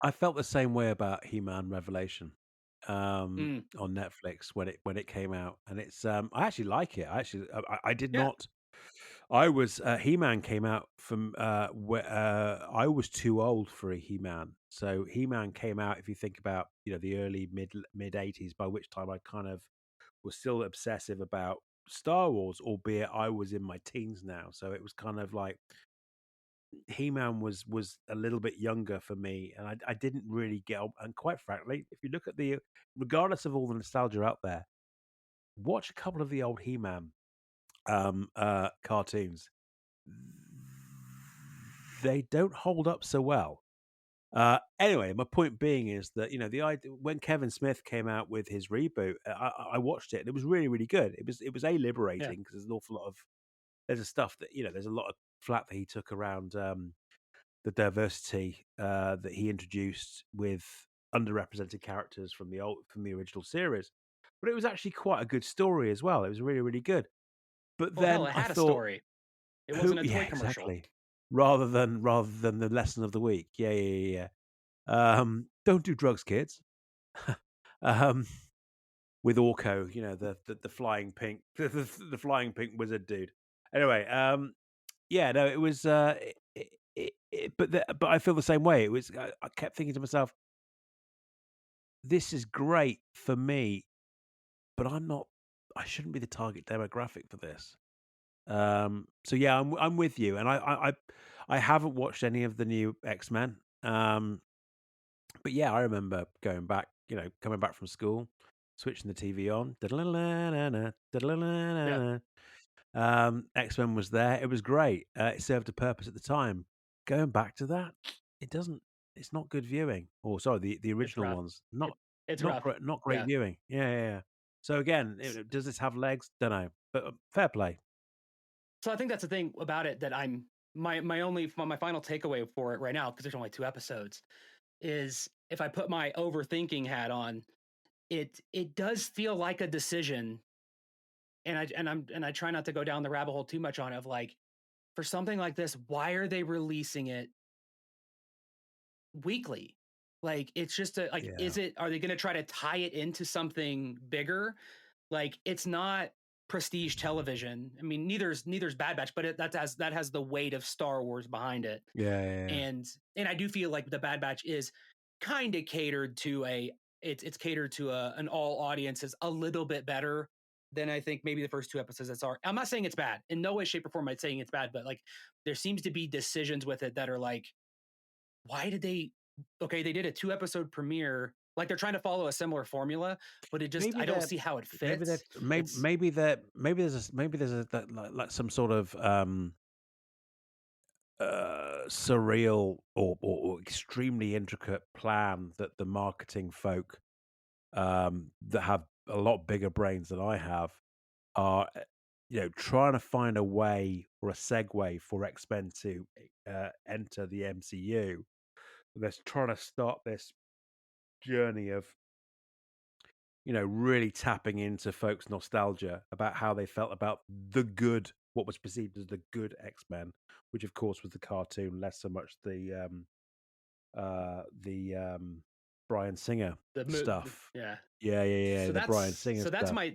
I felt the same way about He-Man Revelation, Mm, on Netflix when it came out, and it's, I actually like it. I did yeah, not. I was He-Man came out from where I was too old for a He-Man. So He-Man came out, if you think about, the early mid 80s, by which time I kind of was still obsessive about Star Wars, albeit I was in my teens now. So it was kind of like He-Man was a little bit younger for me, and I didn't really get on. And quite frankly, if you look at regardless of all the nostalgia out there, watch a couple of the old He-Man cartoons. They don't hold up so well. Anyway, my point being is that the idea when Kevin Smith came out with his reboot, I watched it and it was really really good. It was yeah. liberating because there's an awful lot of there's a stuff that there's a lot of flat that he took around the diversity that he introduced with underrepresented characters from the original series. but it was actually quite a good story as well. It was really, really good. But Well, hell, then it I had a thought, story. It who? wasn't a Yeah, toy commercial. exactly. Rather than the lesson of the week. Yeah, yeah, yeah. Don't do drugs, kids. um, with Orko, the flying pink, the flying pink wizard dude. Anyway, yeah, no, it was. But I feel the same way. It was. I kept thinking to myself, this is great for me, but I'm not. I shouldn't be the target demographic for this. So yeah, I'm with you, and I haven't watched any of the new X-Men. But yeah, I remember going back, coming back from school, switching the TV on. Yeah, X-Men was there. It was great. It served a purpose at the time. Going back to that, it doesn't. It's not good viewing. Or sorry, the it's original rough. ones, It, it's not rough. great, not great Yeah. viewing. Yeah, yeah, yeah. So again, does this have legs? Don't know, but fair play. So I think that's the thing about it that I'm my final takeaway for it right now, because there's only 2 episodes, is if I put my overthinking hat on, it does feel like a decision, and I try not to go down the rabbit hole too much on it, of like, for something like this, why are they releasing it weekly? Like, it's just like, Yeah, are they going to try to tie it into something bigger? Like, it's not prestige television. I mean, neither's Bad Batch, but that has the weight of Star Wars behind it. yeah, yeah, yeah. And I do feel like the Bad Batch is kind of catered to it's catered to an all audiences a little bit better than I think maybe the first 2 episodes that's are. I'm not saying it's bad. In no way, shape, or form am I saying it's bad, but like, there seems to be decisions with it that are like, why did they okay, they did a 2 episode premiere. Like, they're trying to follow a similar formula, but Maybe I don't they're see how it maybe they're fits. It's maybe there's a like some sort of surreal or extremely intricate plan that the marketing folk that have a lot bigger brains than I have are trying to find a way or a segue for X-Men to enter the MCU. They're trying to start this journey of really tapping into folks' nostalgia about how they felt about what was perceived as the good X-Men, which of course was the cartoon, less so much the Bryan Singer stuff. yeah. Yeah, yeah, yeah, So the Bryan Singer that's stuff.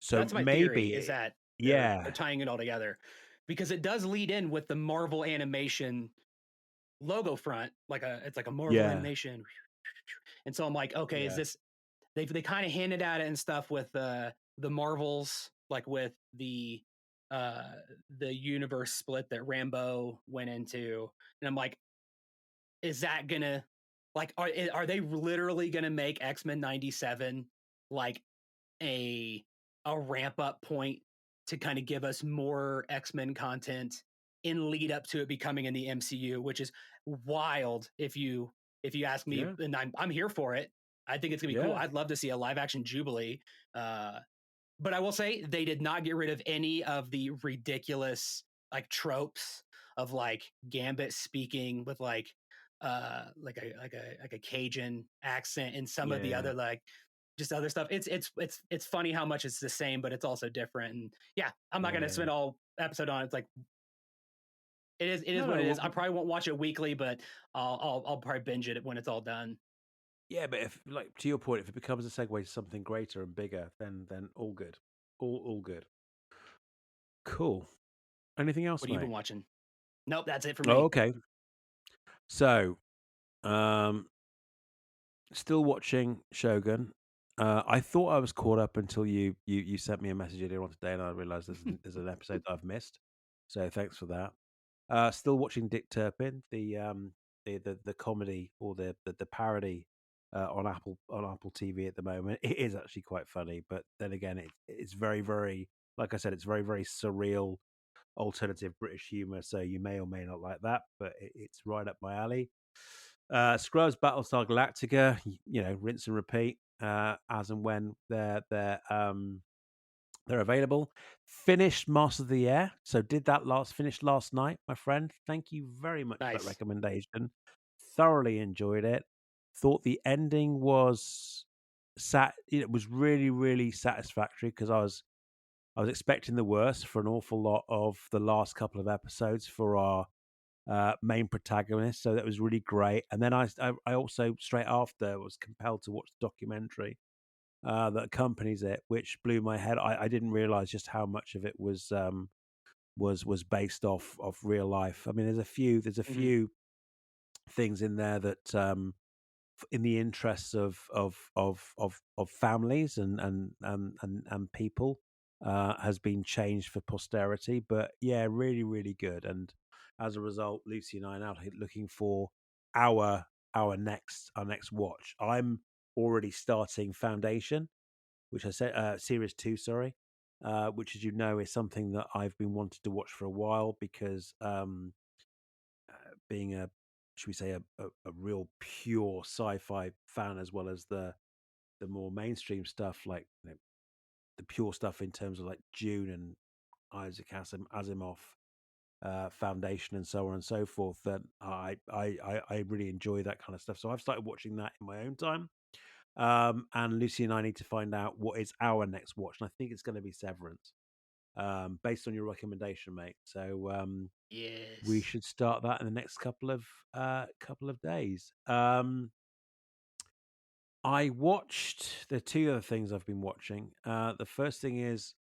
So my theory, is maybe, that they're yeah, tying it all together, because it does lead in with the Marvel animation logo front, it's like a Marvel yeah, animation, and so I'm like, okay, is yeah, this they kind of hinted at it and stuff with the Marvels, like with uh the universe split that Rambo went into, and I'm like, is that gonna, like, are they literally gonna make X-Men 97 like a ramp up point to kind of give us more X-Men content in lead up to it becoming in the MCU, which is wild if you ask me, yeah, and I'm here for it. I think it's gonna be cool. yeah, I'd love to see a live action Jubilee. Uh, but I will say, they did not get rid of any of the ridiculous, like, tropes of like Gambit speaking with like a Cajun accent, and some of the yeah, other, like, just other stuff. It's funny how much it's the same, but it's also different. And yeah, I'm not yeah, gonna yeah. spend all episode on it. It's like, it is No, what no, it is. I probably won't watch it weekly, but I'll probably binge it when it's all done. yeah, but if, like, to your point, if it becomes a segue to something greater and bigger, then all good, all good. Cool. Anything else, What have you been mate? watching? Nope, that's it for Oh, me. okay. So, um, still watching Shogun. I thought I was caught up until you sent me a message earlier on today, and I realized there's an episode that I've missed. So thanks for that. Still watching Dick Turpin, the comedy or the parody on Apple TV at the moment. It is actually quite funny, but then again, it's very, very, like I said, it's very, very surreal alternative British humor. So you may or may not like that, but it's right up my alley. Scrubs, Battlestar Galactica, rinse and repeat as and when they're available. Finished Master of the Air, so finished last night, my friend. Thank you very much for that Nice. recommendation. Thoroughly enjoyed it. Thought the ending was it was really, really satisfactory because I was expecting the worst for an awful lot of the last couple of episodes for our main protagonist. So that was really great. And then I also straight after was compelled to watch the documentary that accompanies it, which blew my head. I didn't realize just how much of it was based off of real life. I mean, there's a few things in there that in the interests of families and people has been changed for posterity. But yeah, really, really good. And as a result, Lucy and I are now looking for our our next watch. I'm already starting Foundation, which I said series two, sorry, which, as you know, is something that I've been wanting to watch for a while because being a should we say a real pure sci-fi fan as well as the more mainstream stuff like the pure stuff in terms of like Dune and Isaac Asimov Foundation and so on and so forth. That I really enjoy that kind of stuff. So I've started watching that in my own time. And Lucy and I need to find out what is our next watch, and I think it's going to be Severance, based on your recommendation, mate. So we Yes. should start that in the next couple of days. I watched the two other things I've been watching. The first thing is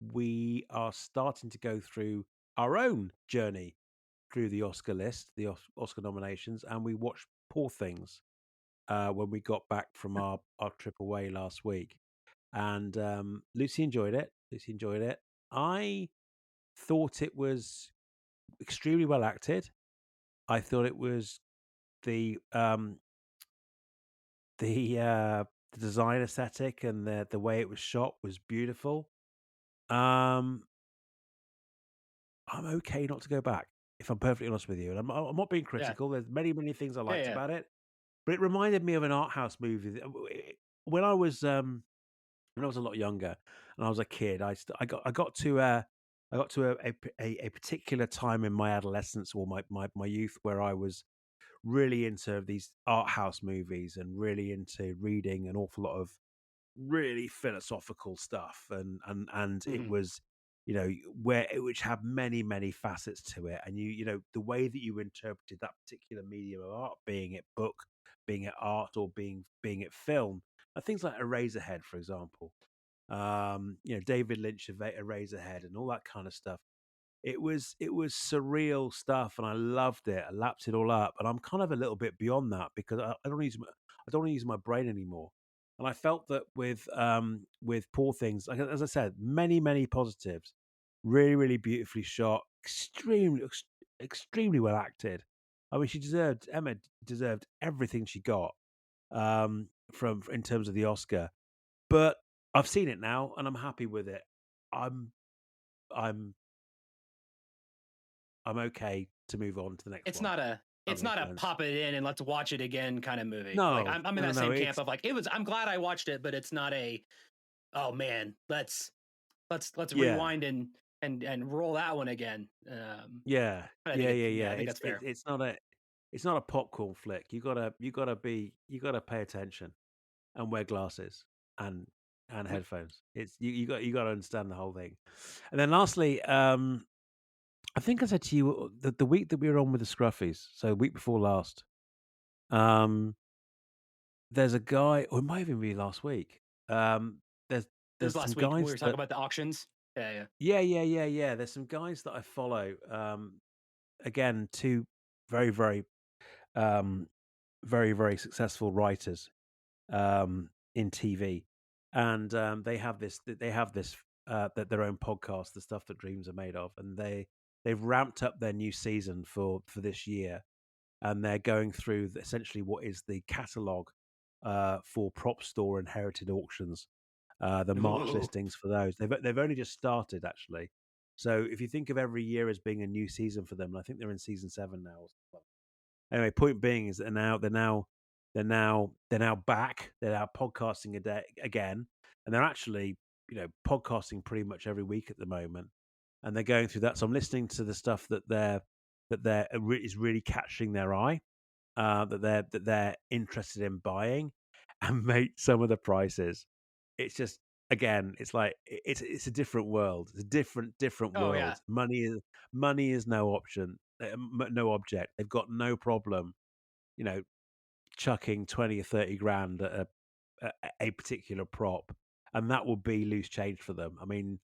we are starting to go through our own journey through the Oscar list, the Oscar nominations, and we watched Poor Things when we got back from our trip away last week. And Lucy enjoyed it. Lucy enjoyed it. I thought it was extremely well acted. I thought it was the the design aesthetic and the way it was shot was beautiful. Um, I'm okay not to go back, if I'm perfectly honest with you, and I'm not being Yeah. critical. There's many, many things I Yeah. liked Yeah. about it, but it reminded me of an art house movie when I was a lot younger and I was a kid. I got to a particular time in my adolescence or my youth where I was really into these art house movies and really into reading an awful lot of really philosophical stuff and it Mhm. was which had many many facets to it, and the way that you interpreted that particular medium of art, being it book, being it art, or being it film, and things like Eraserhead, for example. David Lynch Eraserhead and all that kind of stuff. It was surreal stuff, and I loved it. I lapped it all up, and I'm kind of a little bit beyond that because I don't use my brain anymore. And I felt that with Poor Things, like, as I said, many many positives, really really beautifully shot, extremely well acted. I mean, Emma deserved everything she got from in terms of the Oscar. But I've seen it now, and I'm happy with it. I'm I'm I'm okay to move on to the next It's one. not a That it's makes not a sense. pop it in and let's watch it again kind of movie. Like No, I'm in no, no, that no. same camp It's of like it was. I'm glad I watched it, but it's not a oh man, let's yeah, rewind and roll that one again. yeah, I think yeah, it's yeah, yeah, yeah. I think It's that's it's fair. it's not a popcorn flick. You gotta pay attention and wear glasses and headphones. It's you got to understand the whole thing. And then lastly, I think I said to you that the week that we were on with the Scruffies, so the week before last, um, there's a guy, or it might even be last week. There's It was there's some last week when we guys were talking that about the auctions. Yeah, yeah. yeah, yeah, yeah, yeah. There's some guys that I follow. Again, two very, very, um, very, very successful writers in TV, and they have this their own podcast, the stuff that dreams are made of, and they've ramped up their new season for this year, and they're going through essentially what is the catalog for prop store inherited auctions, the March Ooh. listings for those. They've only just started actually. So if you think of every year as being a new season for them, and I think they're in season 7 now. Anyway, point being is that they're now back. They're now podcasting a day again, and they're actually podcasting pretty much every week at the moment, and they're going through that. So I'm listening to the stuff is really catching their eye, that they're interested in buying, and mate, some of the prices, it's just again, it's like it's a different world. It's a different Oh yeah. world. Money is no option, no object. They've got no problem, you know, chucking 20 or 30 grand at a particular prop, and that will be loose change for them. I mean,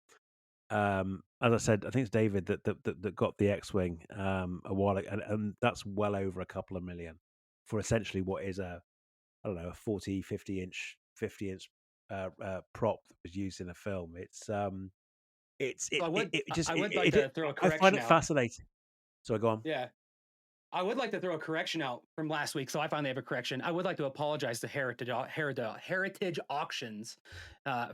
as I said, I think it's David that got the X-wing a while ago, and that's well over a couple of million for essentially what is a I don't know a 40, 50 inch prop that was used in a film. It's I would it just I would like to throw a I find correction it out. fascinating. So go on. Yeah. I would like to throw a correction out from last week, so I finally have a correction. I would like to apologize to Heritage Auctions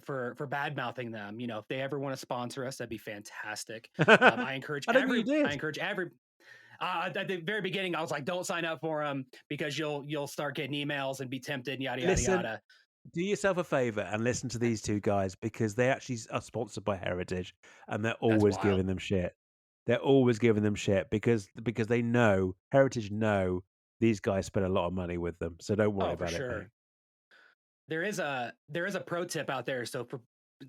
for bad mouthing them. You know, if they ever want to sponsor us, that'd be fantastic. I don't think you I did. encourage every. At the very beginning, I was like, "Don't sign up for them because you'll start getting emails and be tempted, and yada yada Listen, yada." do yourself a favor and listen to these two guys because they actually are sponsored by Heritage, and they're That's always wild. giving them shit. They're always giving them shit because they know Heritage know these guys spend a lot of money with them. So don't worry Oh, for about it, mate. sure. There is a pro tip out there. So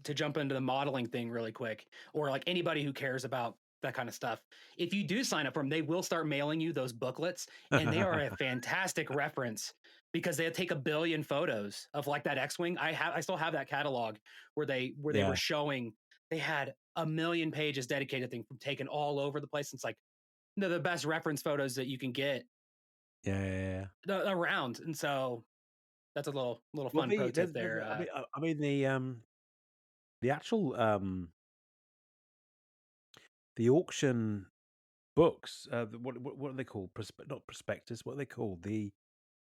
to jump into the modeling thing really quick, or like anybody who cares about that kind of stuff, if you do sign up for them, they will start mailing you those booklets, and they are a fantastic reference because they'll take a billion photos of like that X-wing. I still have that catalog where they were Yeah, showing they had a million pages dedicated thing from taken all over the place. It's like the best reference photos that you can get yeah. around, and so that's a little Well, fun pro tip there. I mean the actual the auction books. What are they called? Not prospectus. What are they called? The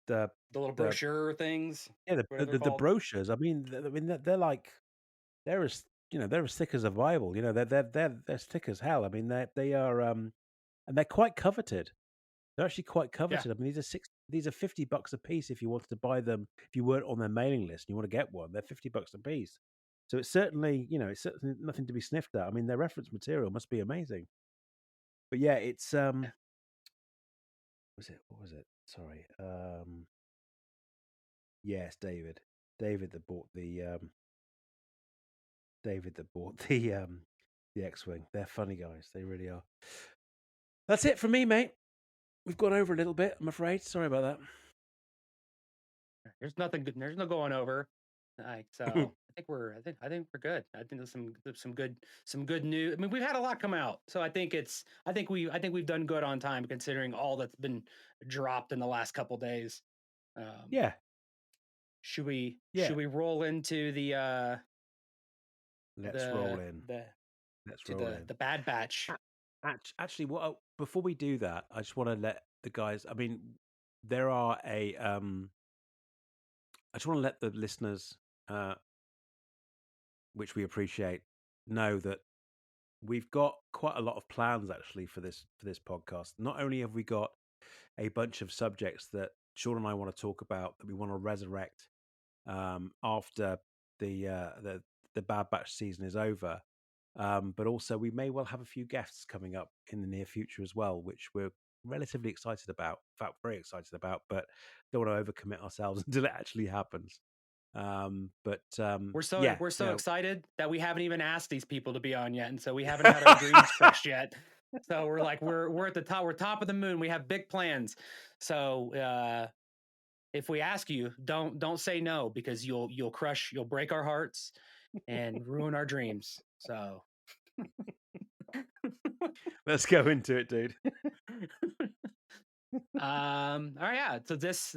The little the brochure things, yeah whatever they're the called. brochures. I mean they're like they're as they're as thick as a Bible. They're thick as hell. I mean they are and they're quite coveted. They're actually quite Yeah. coveted. I mean these are $50 a piece if you wanted to buy them if you weren't on their mailing list and you want to get one. They're $50 a piece. So it's certainly nothing to be sniffed at. I mean their reference material must be amazing. But yeah, it's Yeah. what was it? Sorry. Yes, David. David that bought the David that bought the X-wing. They're funny guys. They really are. That's it for me, mate. We've gone over a little bit, I'm afraid. Sorry about There's nothing good. There's no going over. that. So I think we're good. I think there's some good news. I mean, we've had a lot come out, so I think we've done good on time considering all that's been dropped in the last couple days. Um, Yeah, should yeah. we roll into Let's roll the in. the Let's to roll in. the Bad Batch? Actually, before we do that, I just want to let the guys. I mean, there are a. I just want to let the listeners, uh, which we appreciate, know that we've got quite a lot of plans actually for this podcast. Not only have we got a bunch of subjects that Sean and I want to talk about that we want to resurrect after the Bad Batch season is over, but also we may well have a few guests coming up in the near future as well, which we're relatively excited about. In fact, very excited about, but don't want to overcommit ourselves until it actually happens. But yeah, We're so no, excited that we haven't even asked these people to be on yet, and so we haven't had our dreams crushed yet. So we're like we're at the top. We're top of the moon. We have big plans. So if we ask you, don't say no because you'll break our hearts and ruin our dreams. So let's go into it, dude. all right, yeah. So this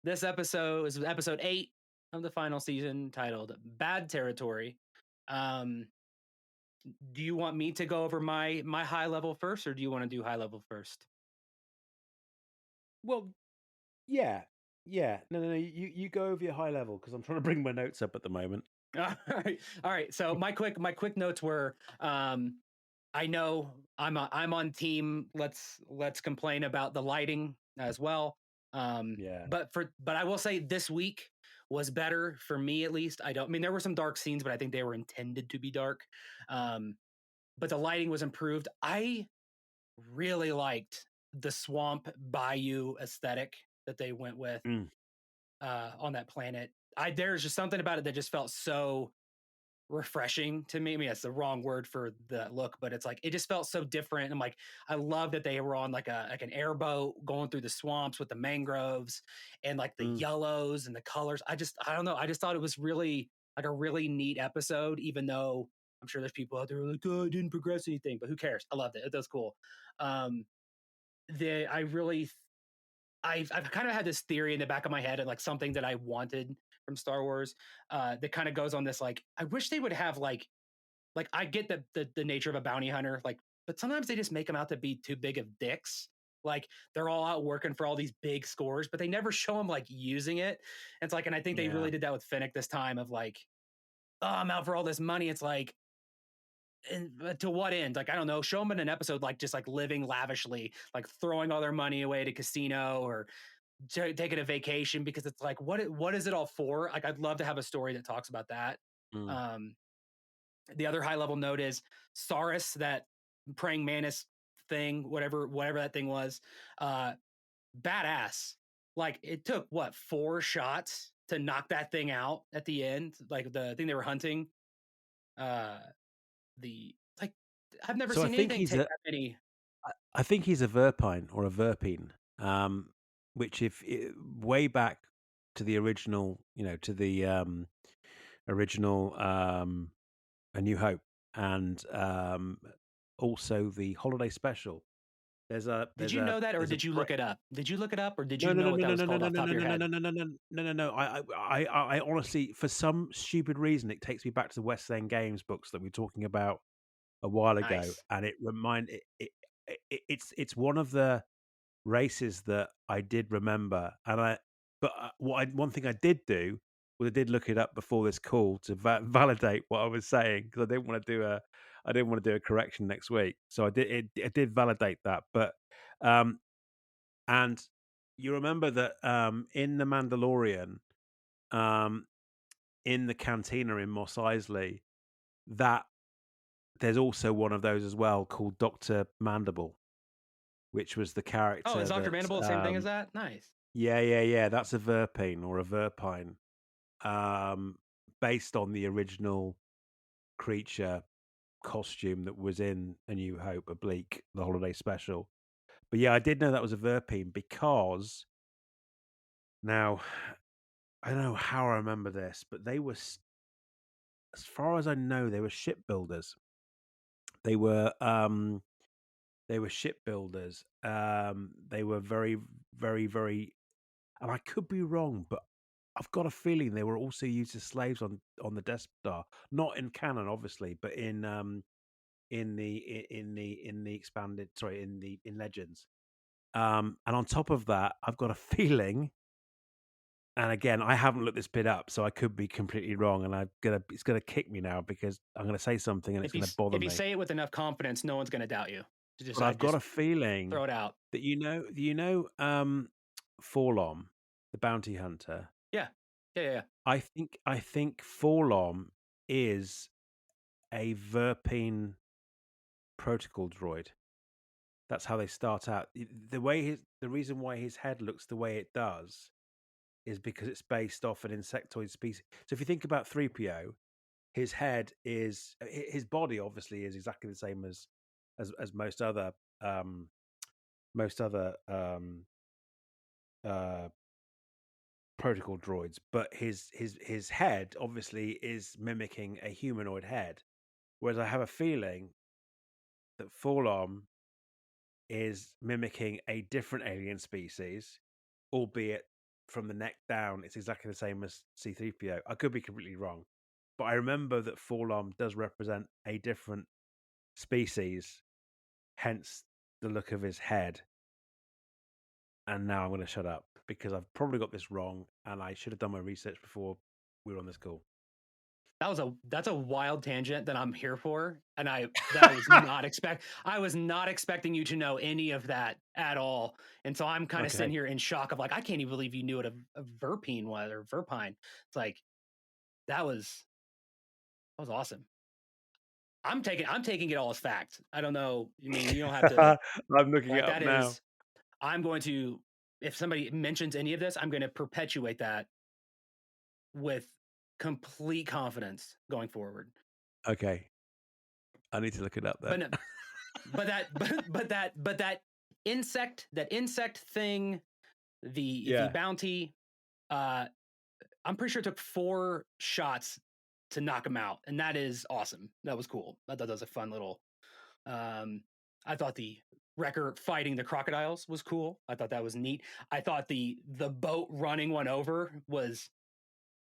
this episode is episode 8 of the final season, titled "Bad Territory." Um, do you want me to go over my high level first, or do you want to do high level first? Well, yeah, yeah. No. You go over your high level because I'm trying to bring my notes up at the moment. All right. So my quick notes were, I know I'm on team. Let's complain about the lighting as well. Yeah. But I will say this week was better for me, at least. I mean there were some dark scenes, but I think they were intended to be dark. Um, but the lighting was improved. I really liked the swamp bayou aesthetic that they went with. Mm. on that planet. There's just something about it that just felt so refreshing to me. I mean, that's the wrong word for the look, but it's like it just felt so different. I'm like, I love that they were on like an airboat going through the swamps with the mangroves and like the Mm. yellows and the colors. I don't know. I just thought it was really like a really neat episode, even though I'm sure there's people out there who are like, oh, I didn't progress anything, but who cares? I loved it. It was cool. Um, the I really I've kind of had this theory in the back of my head and like something that I wanted from Star Wars that kind of goes on this like I wish they would have like I get the nature of a bounty hunter like but sometimes they just make them out to be too big of dicks. Like they're all out working for all these big scores, but they never show them like using it. And it's like, and I think they Yeah. really did that with Finnick this time of like, oh, I'm out for all this money. It's like, and to what end? Like, I don't know. Show them in an episode like just like living lavishly, like throwing all their money away at a casino or taking a vacation because it's like what is it all for? Like I'd love to have a story that talks about that. Mm. Um, the other high level note is Saurus, that praying mantis thing, whatever that thing was, uh, badass. Like it took what 4 shots to knock that thing out at the end, like the thing they were hunting. Uh, the like I've never So seen anything take that many. I think he's a Verpine or a Verpine, which way back to the original, to the original A New Hope, and also the holiday special. Did you know that, or There's a did you break. look it up? Did you look it up, or did No, you no, know no, what no, that no, was no, no, called no, off the no, top of your no, head? no, no, no, no, no, no, no, no. I honestly, for some stupid reason, it takes me back to the West End Games books that we were talking about a while ago, Nice. and it's one of the races that I did remember, and one thing I did do was I did look it up before this call to validate what I was saying because I didn't want to do a correction next week, so I did validate that, but um and you remember that in the Mandalorian, um in the cantina in Mos Eisley, that there's also one of those as well called Dr. Mandible, which was the Oh, is character Dr. that Mandible the same thing as that? Nice. yeah, yeah, yeah. That's a Verpine or a Verpine, um, based on the original creature costume that was in A New Hope, Oblique, the holiday special. But yeah, I did know that was a Verpine because now I don't know how I remember this, but as far as I know, they were shipbuilders. They were shipbuilders. They were very, very, very, and I could be wrong, but I've got a feeling they were also used as slaves on the Death Star, not in canon, obviously, but in the expanded, sorry, in Legends. And on top of that, I've got a feeling, and again, I haven't looked this bit up, so I could be completely wrong, and it's gonna kick me now because I'm gonna say something and it's gonna bother If you me. say it with enough confidence, no one's gonna doubt you. But I've got Just a feeling throw it out. that Forlom, the bounty hunter. Yeah. Yeah, yeah, yeah. I think Forlom is a Verpine protocol droid. That's how they start out. The reason why his head looks the way it does is because it's based off an insectoid species. So if you think about 3PO, his head is his body obviously is exactly the same as um most other uh protocol droids, but his head obviously is mimicking a humanoid head. Whereas I have a feeling that Forlom is mimicking a different alien species, albeit from the neck down, it's exactly the same as C3PO. I could be completely wrong, but I remember that Forlom does represent a different species, hence the look of his head. And now I'm going to shut up because I've probably got this wrong, and I should have done my research before we were on this call. That's a wild tangent that I'm here for, and I was not expecting you to know any of that at all, and so I'm kind of sitting Okay. here in shock of like I can't even believe you knew what a Verpine was or Verpine. It's like that was that was awesome. I'm taking it all as fact. I don't know. I mean, you don't have to I'm looking it like up that now. is. I'm going to. if somebody mentions any of this, I'm going to perpetuate that with complete confidence going forward. Okay, I need to look it up then. But no, but that insect thing, the Yeah, bounty, uh, I'm pretty sure it took 4 shots to knock him out, and that is awesome. That was cool. I thought that was a fun little. Um, I thought the wrecker fighting the crocodiles was cool. I thought that was neat. I thought the boat running one over was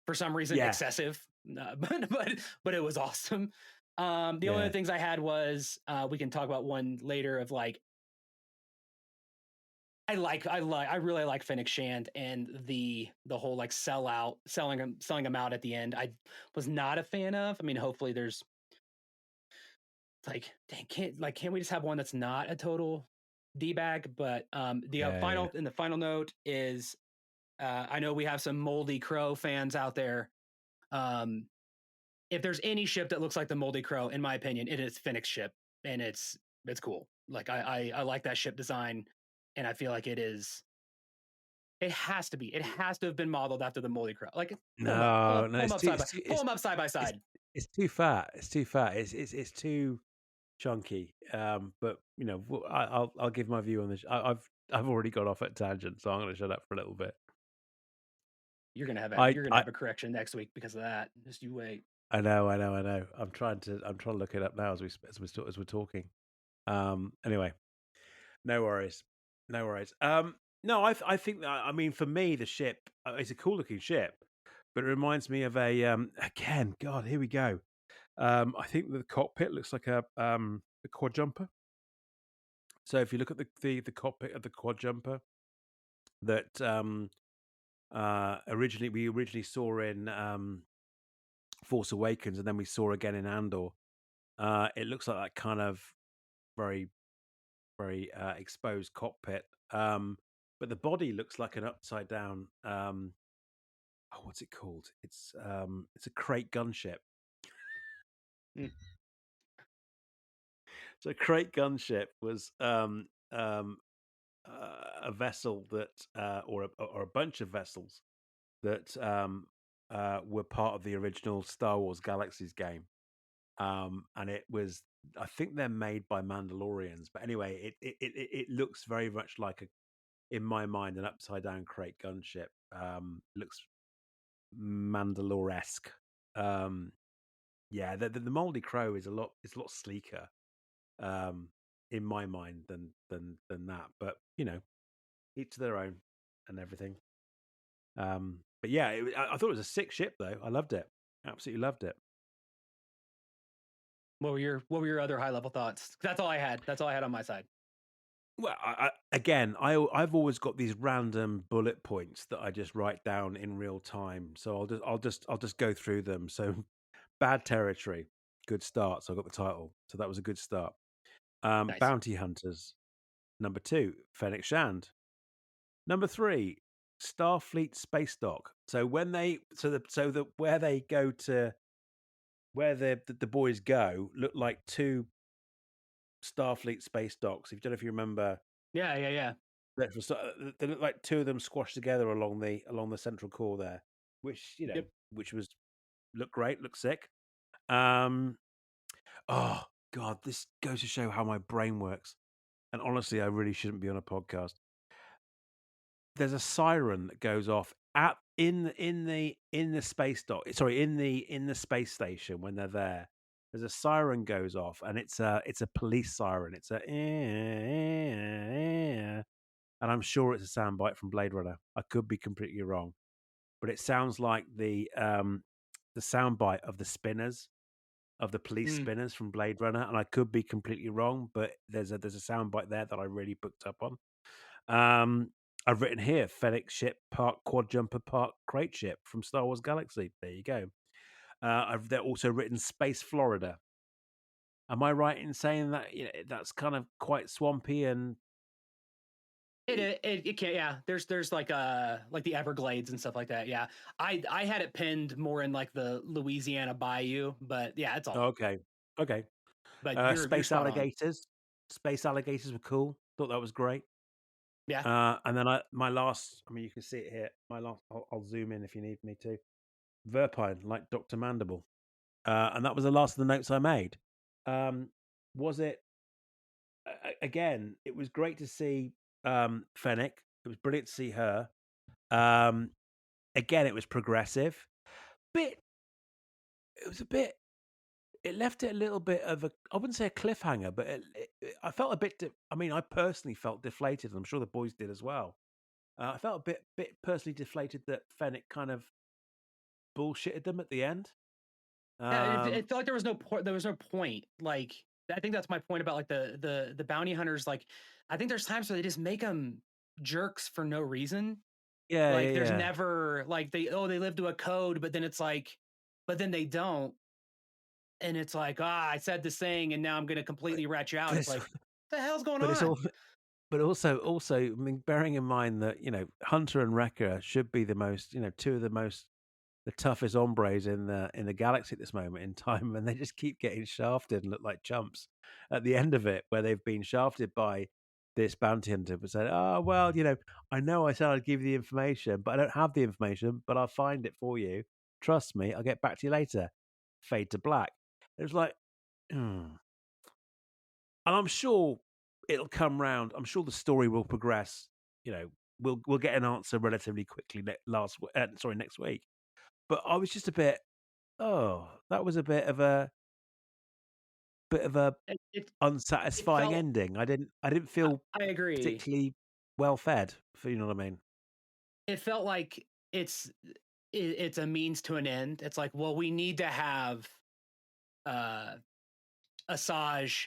for some reason yeah, excessive, but it was awesome. The only yeah. other things I had was we can talk about one later of like I really like Fennec Shand and the whole like selling him out at the end. I was not a fan of. I mean, hopefully there's like dang, can't we just have one that's not a total d bag? But the Yeah, yeah. final note is I know we have some Moldy Crow fans out there. Um, if there's any ship that looks like the Moldy Crow, in my opinion, it is Fennec's ship, and it's cool. Like I like that ship design, and I feel like it is. It has to be. It has to have been modeled after the Moldy Crow. Like No, no, pull them it's up too, side by pull them up side by it's side. it's too fat. It's too fat. It's too chunky. But you know, I'll give my view on this. I've already got off at tangent, so I'm going to shut up for a little bit. You're gonna I have a correction next week because of that. Just you wait. I know, I know, I know. I'm trying to look it up now as we're talking. Anyway, no worries, no worries. No, I think that I mean for me the ship it's a cool looking ship, but it reminds me of a again. God, here we go. I think the cockpit looks like a quad jumper. So if you look at the cockpit of the quad jumper that we originally saw in Force Awakens, and then we saw again in Andor. It looks like that kind of very, very exposed cockpit. But the body looks like an upside down. Oh, what's it called? It's a crate gunship. Mm. So a crate gunship was a vessel that, or a bunch of vessels that were part of the original Star Wars Galaxies game. And it was, I think they're made by Mandalorians, but anyway, it looks very much like in my mind, an upside down crate gunship. Looks Mandalore-esque. Um, yeah, the Moldy Crow is a lot sleeker, in my mind than that. But you know, each to their own and everything. But yeah, I thought it was a sick ship though. I loved it. Absolutely loved it. What were your other high level thoughts? That's all I had. That's all I had on my side. Well, I've always got these random bullet points that I just write down in real time. So I'll just go through them. So bad territory, good start. So I got the title. So that was a good start. Nice. Bounty hunters. Number 2, Fennec Shand. Number 3, Starfleet space dock. So when they where they go to where the boys go look like 2 Starfleet space docks. If you don't know if you remember, Yeah. they look like 2 of them squashed together along the central core there, which you know, Yep. which was look great, look sick. Um, oh God, this goes to show how my brain works. And honestly, I really shouldn't be on a podcast. There's a siren that goes off at in the space dock. Sorry, in the space station when they're there. There's a siren goes off, and it's a police siren. It's and I'm sure it's a soundbite from Blade Runner. I could be completely wrong, but it sounds like the soundbite of the spinners of the police Mm. spinners from Blade Runner, and I could be completely wrong, but there's a soundbite there that I really picked up on. I've written here Fennec ship park quad jumper park crate ship from Star Wars Galaxy. There you go. They're also written Space Florida. Am I right in saying that that's kind of quite swampy and It can't. Yeah. There's like the Everglades and stuff like that. Yeah. I had it pinned more in like the Louisiana Bayou, but yeah, it's all. okay, okay. But you're Space spot on. alligators. Space alligators were cool. Thought that was great. Yeah. And then my last, I mean, you can see it here. My last, I'll zoom in if you need me to. Verpine, like Dr. Mandible. And that was the last of the notes I made. Was it, again, it was great to see Fennec. It was brilliant to see her. Um, again, it was progressive. Bit, it was a bit, it left it a little bit of a, I wouldn't say a cliffhanger, but I felt a bit, I mean, I personally felt deflated. And I'm sure the boys did as well. I felt a bit personally deflated that Fennec kind of bullshitted them at the end. Yeah, it Um, felt like there was no point. There was no point. Like I think that's my point about like the bounty hunters. Like I think there's times where they just make them jerks for no reason. yeah, yeah, Like there's yeah. never like they live to a code, but then it's like, but then they don't, and it's like I said this thing, and now I'm going to But, completely rat you out. but It's it's like what the hell's going but it's all on? but also, I mean, bearing in mind that Hunter and Wrecker should be the most, two of the toughest hombres in the galaxy at this moment in time, and they just keep getting shafted and look like chumps at the end of it, where they've been shafted by this bounty hunter who said, "Oh well, I know I said I'd give you the information, but I don't have the information, but I'll find it for you. Trust me, I'll get back to you later." Fade to black. It was like, hmm. And I'm sure it'll come round. I'm sure the story will progress. We'll get an answer relatively quickly next week. But I was just a bit. Oh, that was a bit of a It unsatisfying felt. ending. I didn't feel I agree. particularly well fed. If you know what I mean? It felt like it's a means to an end. It's like, well, we need to have uh Asajj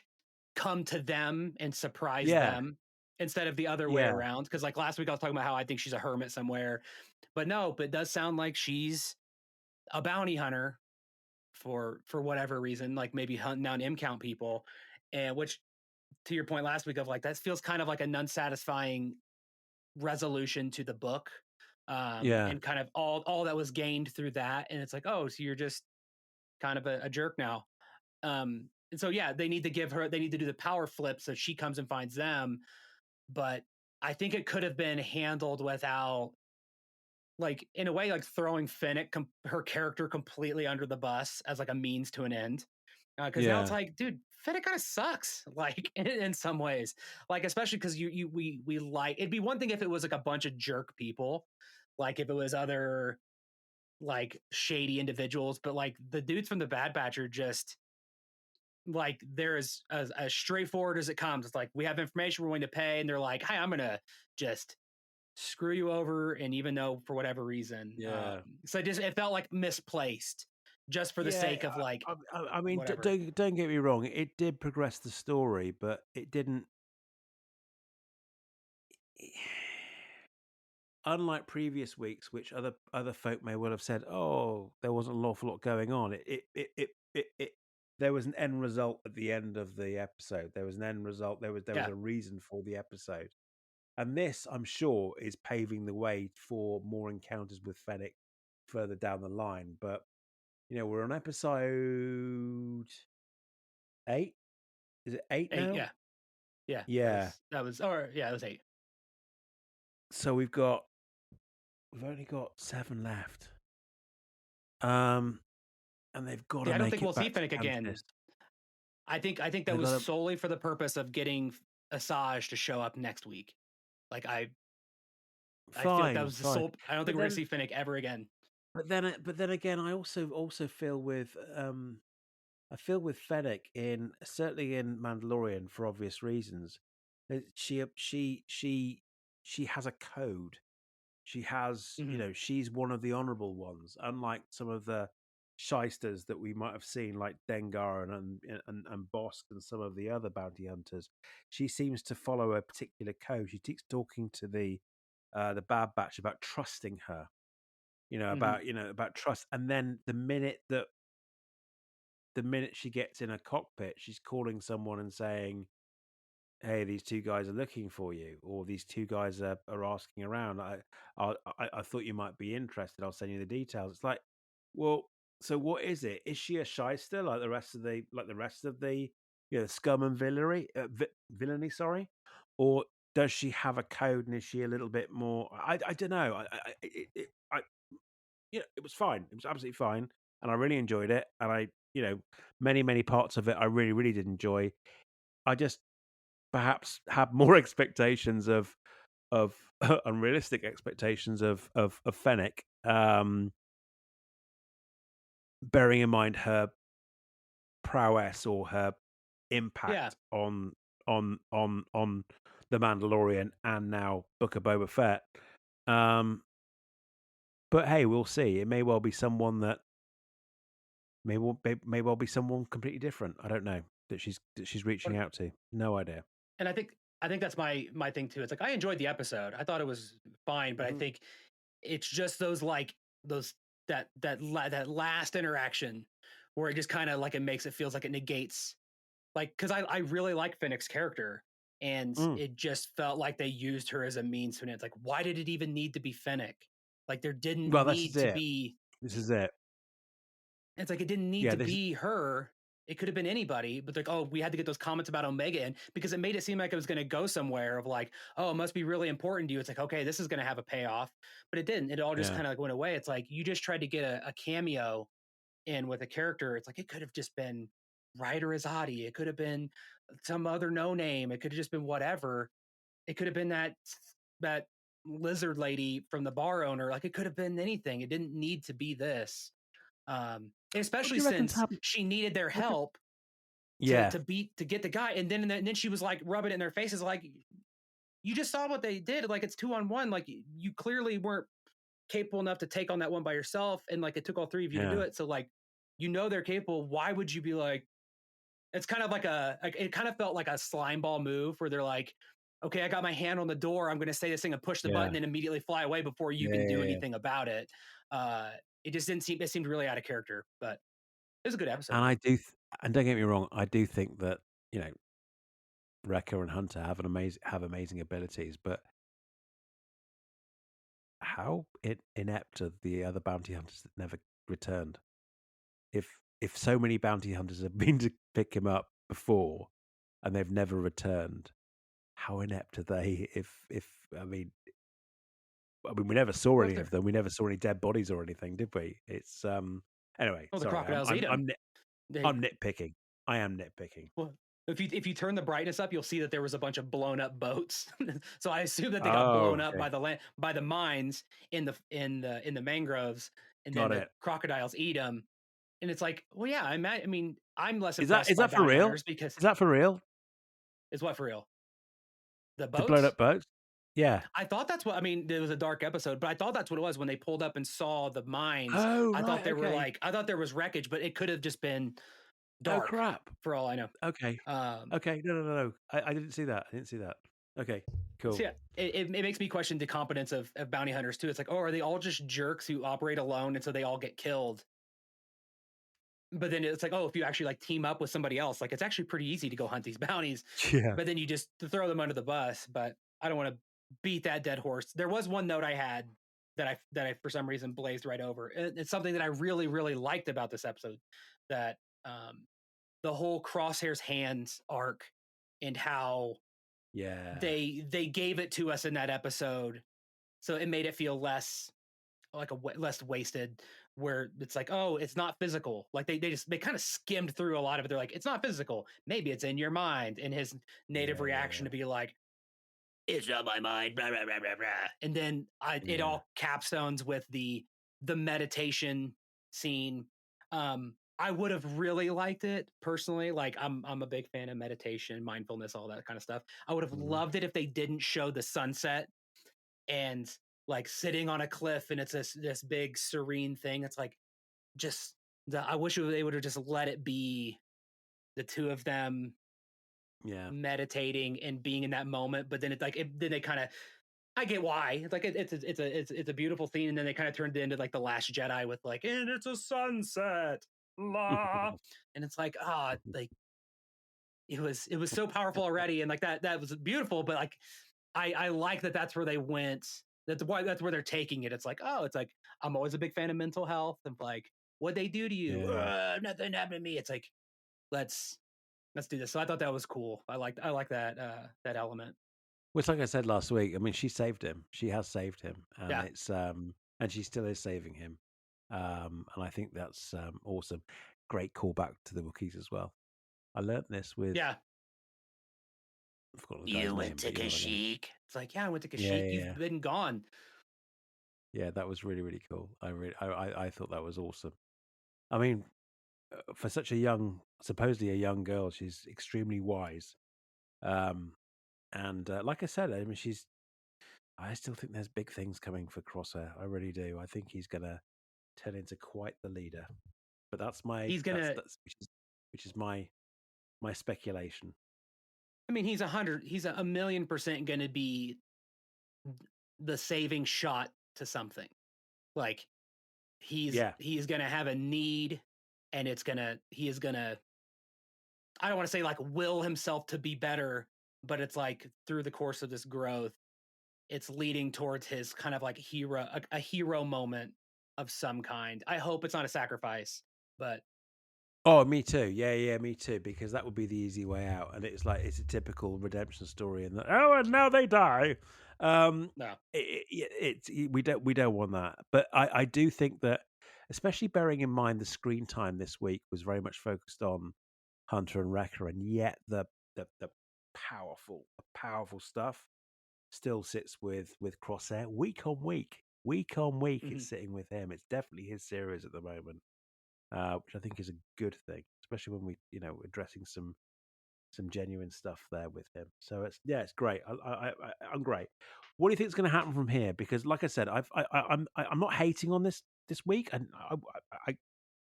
come to them and surprise Yeah, them instead of the other way yeah, around. Because like last week I was talking about how I think she's a hermit somewhere, but no, but it does sound like she's a bounty hunter for whatever reason, like maybe hunting down M count people, and which to your point last week of like that feels kind of like an unsatisfying resolution to the book, yeah, and kind of all that was gained through that, and it's like oh, so you're just kind of a jerk now. And so yeah, they need to do the power flip so she comes and finds them. But I think it could have been handled without like in a way like throwing Finnick her character completely under the bus as like a means to an end. Because now it's yeah, like, dude, Finnick kind of sucks, like in some ways, like especially because we like it'd be one thing if it was like a bunch of jerk people, like if it was other like shady individuals, but like the dudes from the Bad Batch are just like they're as straightforward as it comes. It's like we have information we're willing to pay, and they're like, "Hey, I'm gonna just screw you over." And even though for whatever reason, yeah, so it felt like misplaced, just for the yeah. sake of like I mean, whatever. don't get me wrong. It did progress the story, but it didn't. Unlike previous weeks, which other folk may well have said, "Oh, there wasn't an awful lot going on." There was an end result at the end of the episode. There was an end result. There was Yeah, a reason for the episode, and this, I'm sure, is paving the way for more encounters with Fennec further down the line. But we're on episode 8. Is it 8 eight. now? Yeah, yeah. Yeah. Or yeah, it was eight. So we've only got 7 left. Um. And they've got to Yeah, I don't make think we'll it see back to Finnick again. Cantis. I think that They've was got to solely for the purpose of getting Asajj to show up next week. Like I feel like that fine, was the fine. sole. I don't think But we're gonna then see Finnick ever again. but then again, I also feel with I feel with Fennec in certainly in Mandalorian for obvious reasons. That she has a code. She has, Hmm. she's one of the honorable ones, unlike some of the shysters that we might have seen, like Dengar and Bosk and some of the other bounty hunters. She seems to follow a particular code. She keeps talking to the Bad Batch about trusting her, Hmm. about trust. And then the minute she gets in a cockpit, she's calling someone and saying, "Hey, these two guys are looking for you," or "These two guys are asking around. I thought you might be interested. I'll send you the details." It's like, well, so what is it? Is she a shyster like the rest of the scum and villainy, sorry, or does she have a code, and is she a little bit more? I don't know. It was fine. It was absolutely fine, and I really enjoyed it. And many parts of it I really really did enjoy. I just perhaps had more expectations of unrealistic expectations of Fennec. Bearing in mind her prowess or her Yeah. impact on the Mandalorian and now Book of Boba Fett. Um, but hey, we'll see. It may well be someone that may well be someone completely different. I don't know that she's reaching out to. No idea. And I think that's my thing too. It's like I enjoyed the episode. I thought it was fine, but I Mhm. think it's just those like those that last interaction where it just kind of like it makes it feels like it negates like because I really like Fennec's character and Mm. it just felt like they used her as a means to an end. It's like why did it even need to be Fennec? Like there didn't Well, this is need to it. be This is it. it's like it didn't need Yeah. to This. be her. It could have been anybody, but like, oh, we had to get those comments about Omega in because it made it seem like it was going to go somewhere of like, oh, it must be really important to you. It's like, okay, this is going to have a payoff, but it didn't. It all just Yeah. kind of like went away. It's like you just tried to get a cameo in with a character. It's like it could have just been Ryder Azadi. It could have been some other no name. It could have just been whatever. It could have been that lizard lady from the bar owner. Like it could have been anything. It didn't need to be this. What do Especially you reckon's since happened? she needed their What do, help yeah. to get the guy, and then she was like rubbing it in their faces, like you just saw what they did. Like it's 2-on-1. Like you clearly weren't capable enough to take on that one by yourself, and like it took all three of you to do Yeah. it. So like they're capable. Why would you be like? It's kind of like it kind of felt like a slime ball move where they're like, okay, I got my hand on the door. I'm going to say this thing and push the Yeah. button and immediately fly away before you Yeah. can do Yeah. Yeah. anything about it. It just didn't seem. It seemed really out of character, but it was a good And episode. I do. And don't get me wrong. I do think that you know Wrecker and Hunter have amazing abilities, but how inept are the other bounty hunters that never returned? If so many bounty hunters have been to pick him up before and they've never returned, how inept are they? If I mean, we never saw Well, if any of they're them. We never saw any dead bodies or anything, did we? It's anyway. well, the Sorry, crocodiles eat them. They I'm nitpicking. I am nitpicking. well, if you turn the brightness up, you'll see that there was a bunch of blown up boats. So I assume that they got Oh, blown up okay, by the mines in the mangroves, and then got the it. crocodiles eat them. And it's like, well, yeah, I mean, I'm less Is that impressed is by that for bounty real? hunters because Is that for real? is what for real the The blown boats. up boats? Yeah. I thought that's what I mean. It was a dark episode, but I thought that's what it was when they pulled up and saw the mines. Oh, I thought right. they were Okay. like I thought there was wreckage, but it could have just been Oh, dark crap. for all I know. Okay. Um, Okay. No, no, no, no. I didn't see that. I didn't see that. Okay. so Cool. yeah, it makes me question the competence of bounty hunters too. It's like, oh, are they all just jerks who operate alone and so they all get killed? But then it's like, oh, if you actually like team up with somebody else, like it's actually pretty easy to go hunt these bounties. Yeah. But then you just throw them under the bus. But I don't want to beat that dead horse. There was one note I had that I for some reason blazed right over. It's something that I really really liked about this episode, that um, the whole Crosshair's hands arc and how Yeah. they gave it to us in that episode, so it made it feel less like less wasted, where it's like, oh, it's not physical. Like they kind of skimmed through a lot of it. They're like, it's not physical, maybe it's in your mind, and his native Yeah. reaction Yeah. to be like, it's not my mind, blah, blah, blah, blah, blah. And then it Yeah. all capstones with the meditation scene. I would have really liked it personally. Like I'm a big fan of meditation, mindfulness, all that kind of stuff. I would have Mhm. loved it if they didn't show the sunset and like sitting on a cliff, and it's this big serene thing. It's like just I wish they would have just let it be the two of them Yeah. meditating and being in that moment. But then it's like then they kind of I get why. It's like it's a beautiful scene, and then they kind of turned it into like the Last Jedi with like, and it's a sunset, la, and it's like like it was so powerful already, and like that was beautiful, but like I like that that's where they went. That's where they're taking it. It's like, oh, it's like I'm always a big fan of mental health and like what they do to you. Yeah. Nothing happened to me. It's like let's let's do this. So I thought that was cool. I like that that element. Well, it's like I said last week. I mean, she saved him. She has saved him, and Yeah, it's and she still is saving him. And I think that's awesome. Great callback to the Wookiees as well. I learnt this with yeah. I've forgotten the guy's You went name, to but you know what I mean. Kashyyyk. It's like, yeah, I went to Yeah, Kashyyyk. yeah, You've yeah. been gone. Yeah, that was really, really cool. I thought that was awesome. I mean, for such a young, supposedly a young girl, she's extremely wise. Um, and like I said, I mean, I still think there's big things coming for Crosshair. I really do. I think he's gonna turn into quite the leader. But that's my He's gonna. that's which is my speculation. I mean, He's a million% gonna be the saving shot to something. Like Yeah. he is gonna have a need, and he is gonna. I don't want to say like will himself to be better, but it's like through the course of this growth, it's leading towards his kind of like a hero moment of some kind. I hope it's not a sacrifice, but Oh, me too. Yeah, yeah, me too. Because that would be the easy way out, and it's like it's a typical redemption story, and and now they die. no. We don't want that. But I do think that, especially bearing in mind the screen time this week was very much focused on Hunter and Wrecker, and yet the powerful stuff still sits with Crosshair week on week. Week on week, Mhm. it's sitting with him. It's definitely his series at the moment, which I think is a good thing, especially when we, addressing some genuine stuff there with him. So it's great. I'm great. What do you think is going to happen from here? Because, like I said, I'm not hating on this week, and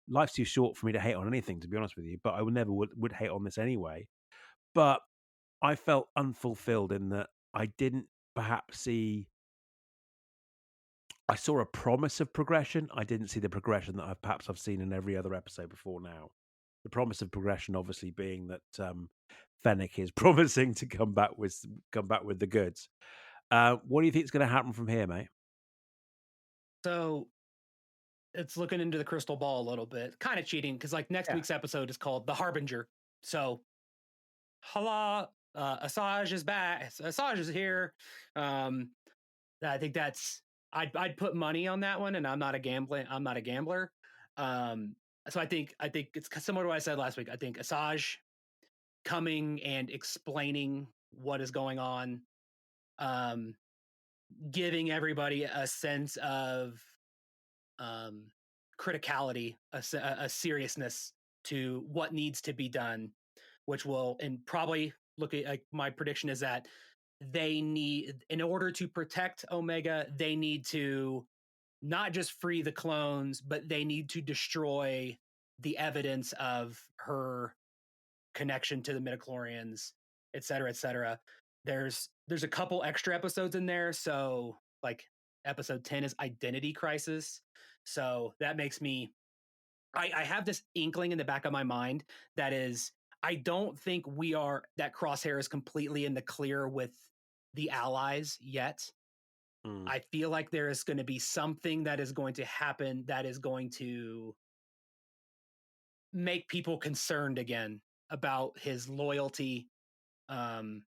life's too short for me to hate on anything, to be honest with you. But I would never would hate on this anyway. But I felt unfulfilled in that I didn't perhaps see. I saw a promise of progression. I didn't see the progression that I've seen in every other episode before now. The promise of progression, obviously, being that Fennec is promising to come back with the goods. What do you think is going to happen from here, mate? So it's looking into the crystal ball a little bit, kind of cheating because like next Yeah. week's episode is called The Harbinger. So, holla, Asajj is back. Asajj is here. Um, I think I'd put money on that one, and I'm not a gambler. Um, so I think it's similar to what I said last week. I think Asajj coming and explaining what is going on, um, giving everybody a sense of um, criticality, a seriousness to what needs to be done, which will, and probably look at like my prediction is that they need, in order to protect Omega, they need to not just free the clones, but they need to destroy the evidence of her connection to the midichlorians, et cetera, et cetera. There's a couple extra episodes in there, so like episode 10 is Identity Crisis. So that makes me I have this inkling in the back of my mind that is I don't think that Crosshair is completely in the clear with the allies yet. Mm, I feel like there is going to be something that is going to happen that is going to make people concerned again about his loyalty. Um,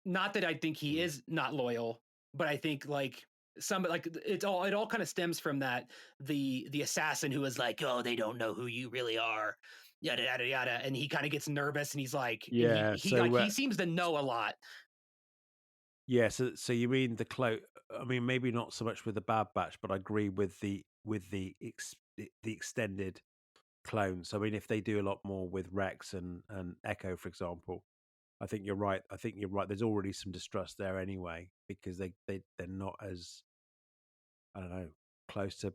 Not that I think he mm. is not loyal, but I think like it all kind of stems from that the assassin who is like, oh, they don't know who you really are, yada yada yada, and he kind of gets nervous and he's like, and Yeah. he seems to know a lot. Yeah. So you mean the clo? I mean, maybe not so much with the Bad Batch, but I agree with the extended clones. I mean, if they do a lot more with Rex and Echo, for example, I think you're right. I think you're right. There's already some distrust there anyway because they're not as, I don't know, close to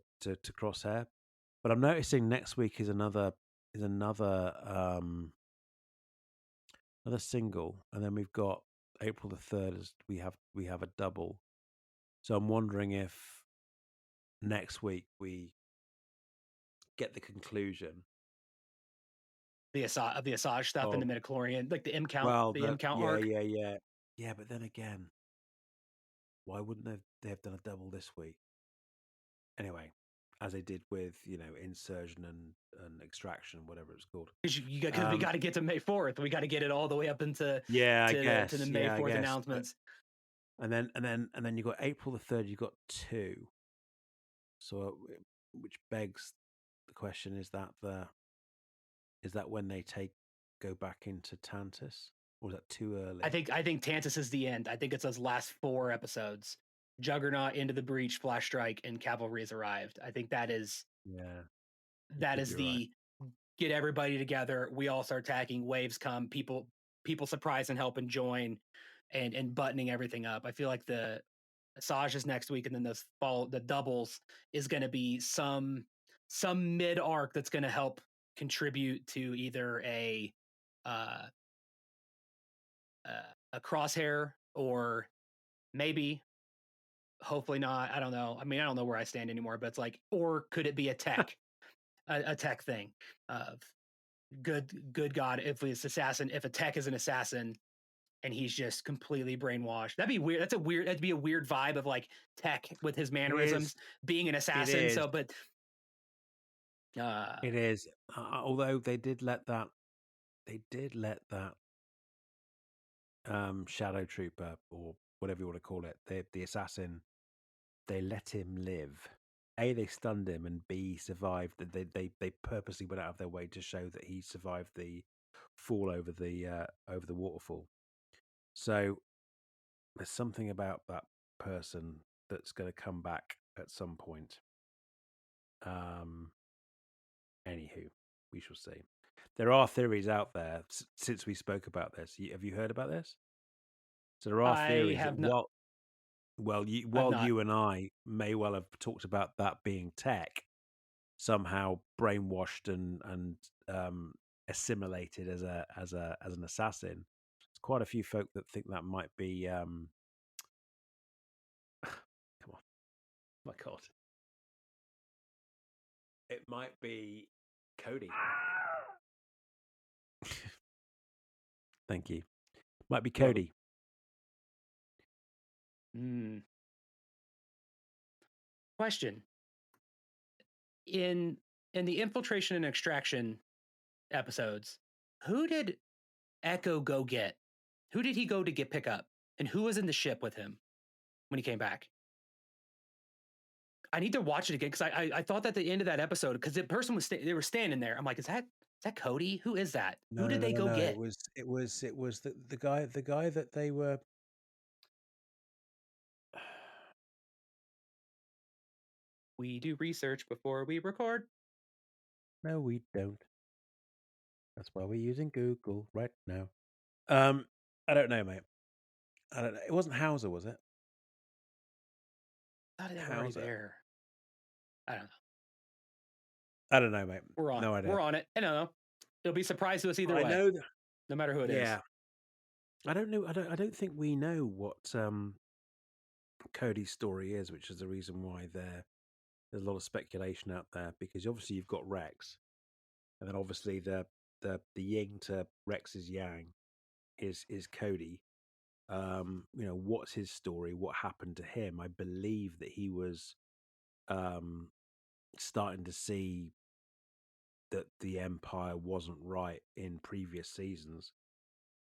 Crosshair. But I'm noticing next week is another single, and then we've got April the 3rd as we have a double. So I'm wondering if next week we get the conclusion The Asajj stuff in the of, midichlorian, like well, the M count yeah, arc. yeah, yeah, yeah. But then again, why wouldn't they have done a double this week? Anyway, as they did with Insurgent Extraction, whatever it's called. Because we got to get to May 4th. We got to get it all the way up into I to guess the May 4th I guess. announcements. And then you got April the 3rd. You got 2. So, which begs the question: is that when they go back into Tantus, or is that too early? I think Tantus is the end. I think it's those last 4 episodes: Juggernaut, Into the Breach, Flash Strike, and Cavalry has arrived. I think that is right. Get everybody together. We all start attacking. Waves come. People surprise and help and join, and buttoning everything up. I feel like the Asajj is next week, and then the doubles is going to be some mid arc that's going to help contribute to either uh, a Crosshair, or maybe, hopefully not. I don't know. I mean, I don't know where I stand anymore, but it's like, or could it be a tech, a tech thing of good God, if it's assassin, if a tech is an assassin and he's just completely brainwashed, that'd be weird. That'd be a weird vibe of like tech with his mannerisms being an assassin. So, but it is. Although they did let that shadow trooper, or whatever you want to call it, the assassin, they let him live. A, they stunned him, and B, survived. They purposely went out of their way to show that he survived the fall over the waterfall. So there's something about that person that's going to come back at some point. Anywho, we shall see. There are theories out there since we spoke about this. Have you heard about this? So there are theories that while you and I may well have talked about that being tech, somehow brainwashed and assimilated as an assassin. There's quite a few folk that think that might be. Come on, my God, it might be Cody. Thank you. Might be Cody. Question: in the infiltration and extraction episodes, who did Echo go get? Who did he go to pick up? And who was in the ship with him when he came back? I need to watch it again, because I thought at the end of that episode, because the person they were standing there. I'm like, is that Cody? Who is that? No, who did they go get? It was the guy that they were. We do research before we record. No, we don't. That's why we're using Google right now. I don't know, mate. I don't know. It wasn't Hauser, was it? I thought they were already there. I don't know. I don't know, mate. We're on. No idea. We're on it. I don't know. It'll be a surprise to us either way. I know. No matter who it is. Yeah. I don't know. I don't think we know what Cody's story is, which is the reason why there's a lot of speculation out there, because obviously you've got Rex, and then obviously the yin to Rex's yang is Cody. What's his story? What happened to him? I believe that he was starting to see that the Empire wasn't right in previous seasons,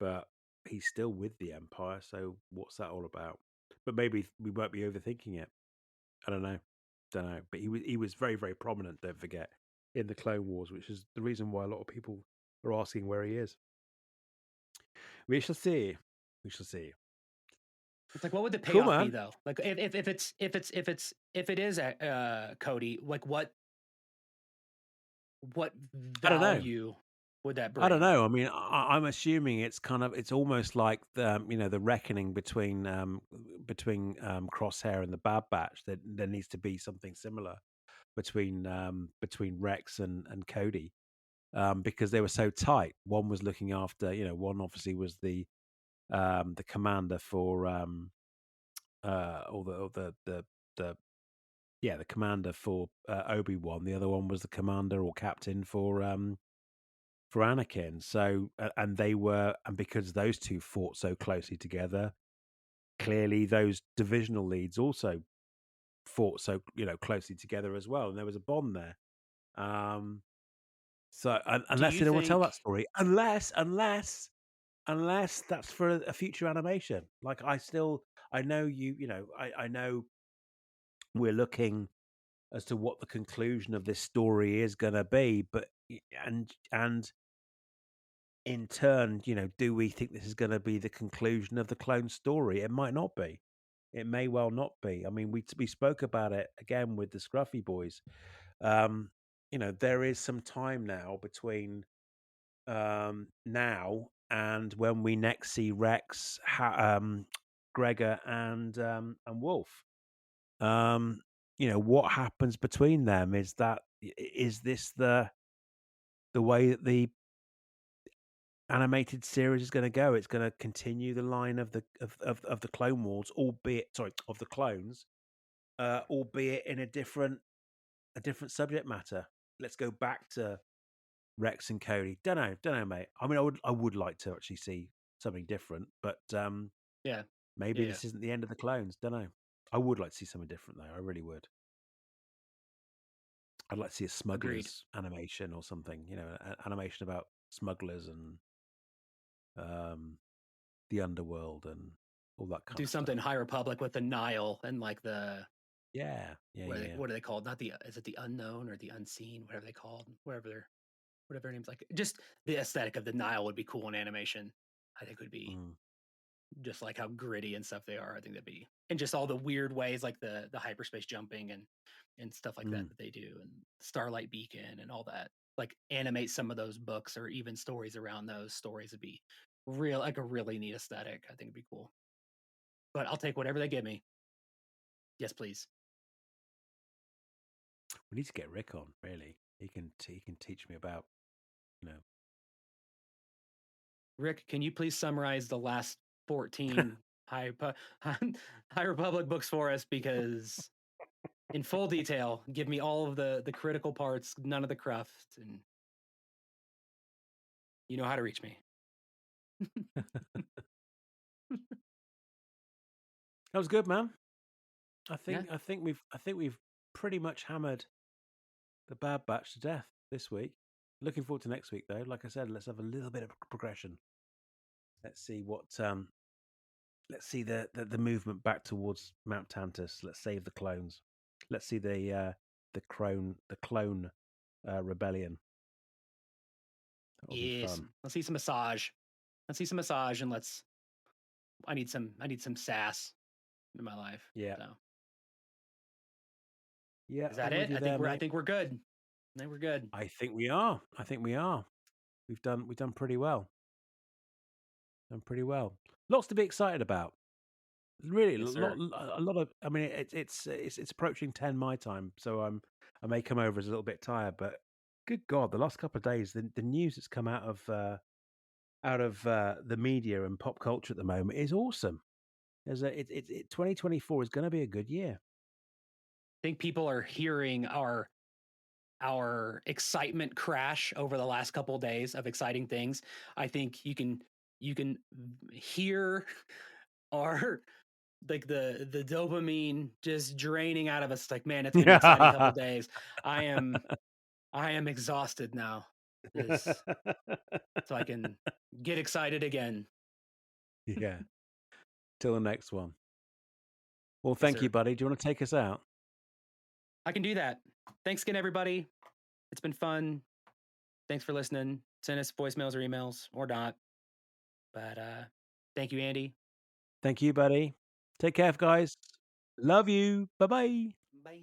but he's still with the Empire. So what's that all about? But maybe we might be overthinking it. I don't know. But he was very, very prominent, don't forget, in the Clone Wars, which is the reason why a lot of people are asking where he is. We shall see. It's like, what would the payoff be, though? Like, if it is Cody, like what value would that bring? I don't know. I mean, I'm assuming it's almost like the reckoning between Crosshair and the Bad Batch. That there needs to be something similar between Rex and Cody, because they were so tight. One was looking after, one obviously was the commander for the commander for Obi-Wan. The other one was the commander or captain for Anakin. So, and because those two fought so closely together, clearly those divisional leads also fought so closely together as well, and there was a bond there. So Do unless you they don't want to tell that think? story, unless that's for a future animation. Like I know I know we're looking as to what the conclusion of this story is going to be, but and in turn, do we think this is going to be the conclusion of the clone story? It might not be. It may well not be. I mean, we spoke about it again with the Scruffy Boys. Um, there is some time now between now and when we next see Rex, Gregor, and Wolf. What happens between them? Is this the way that the animated series is going to go? It's going to continue the line of the Clone Wars, of the clones, albeit in a different subject matter. Let's go back to Rex and Cody. Don't know, mate. I mean, I would like to actually see something different, but Yeah, maybe yeah, this isn't the end of the clones. Don't know. I would like to see something different though. I really would. I'd like to see a agreed. smugglers animation or something. Animation about smugglers and um, the underworld and all that kind Do of something stuff. High Republic with the Nile and like the Yeah, yeah, yeah. what are they called? Not the is it the unknown or the unseen? Whatever they called, whatever their name's like. Just the aesthetic of the Nile would be cool in animation. I think would be Mm, just like how gritty and stuff they are. I think that'd be and just all the weird ways like the hyperspace jumping and stuff like that mm. that they do and Starlight Beacon and all that. Like animate some of those books or even stories around those stories would be real like a really neat aesthetic. I think it'd be cool. But I'll take whatever they give me. Yes, please. We need to get Rick on. Really, he can teach me about you Rick, can you please summarize the last 14 High Republic books for us? Because in full detail, give me all of the critical parts, none of the cruft, and you know how to reach me. that was good, man. I Yeah, think I think we've pretty much hammered the Bad Batch to death this week. Looking forward to next week though. Like I said, let's have a little bit of progression. Let's see let's see the movement back towards Mount Tantus. Let's save the clones. Let's see the clone rebellion. That'll be yes. fun. Let's see some massage. Let's see some massage, and let's. I need some sass in my life. Yeah. So Yeah, is that I'm with it? you there, I mate. think we're good. I think we're good. I think we are. I think we are. We've done pretty well. Done pretty well. Lots to be excited about. Really, Yes, sir. a lot of. I mean, it's approaching 10 my time, so I may come over as a little bit tired. But good God, the last couple of days, the news that's come out of the media and pop culture at the moment is awesome. 2024 is going to be a good year. I think people are hearing our excitement crash over the last couple of days of exciting things. I think you can hear our like the dopamine just draining out of us. Like, man, it's been an exciting couple of days. I am exhausted now. Is so I can get excited again. Yeah. Till the next one. Well, Yes, thank you, sir. buddy. Do you want to take us out? I can do that. Thanks again, everybody. It's been fun. Thanks for listening. Send us voicemails or emails or not. But thank you, Andy. Thank you, buddy. Take care, guys. Love you. Bye bye. Bye.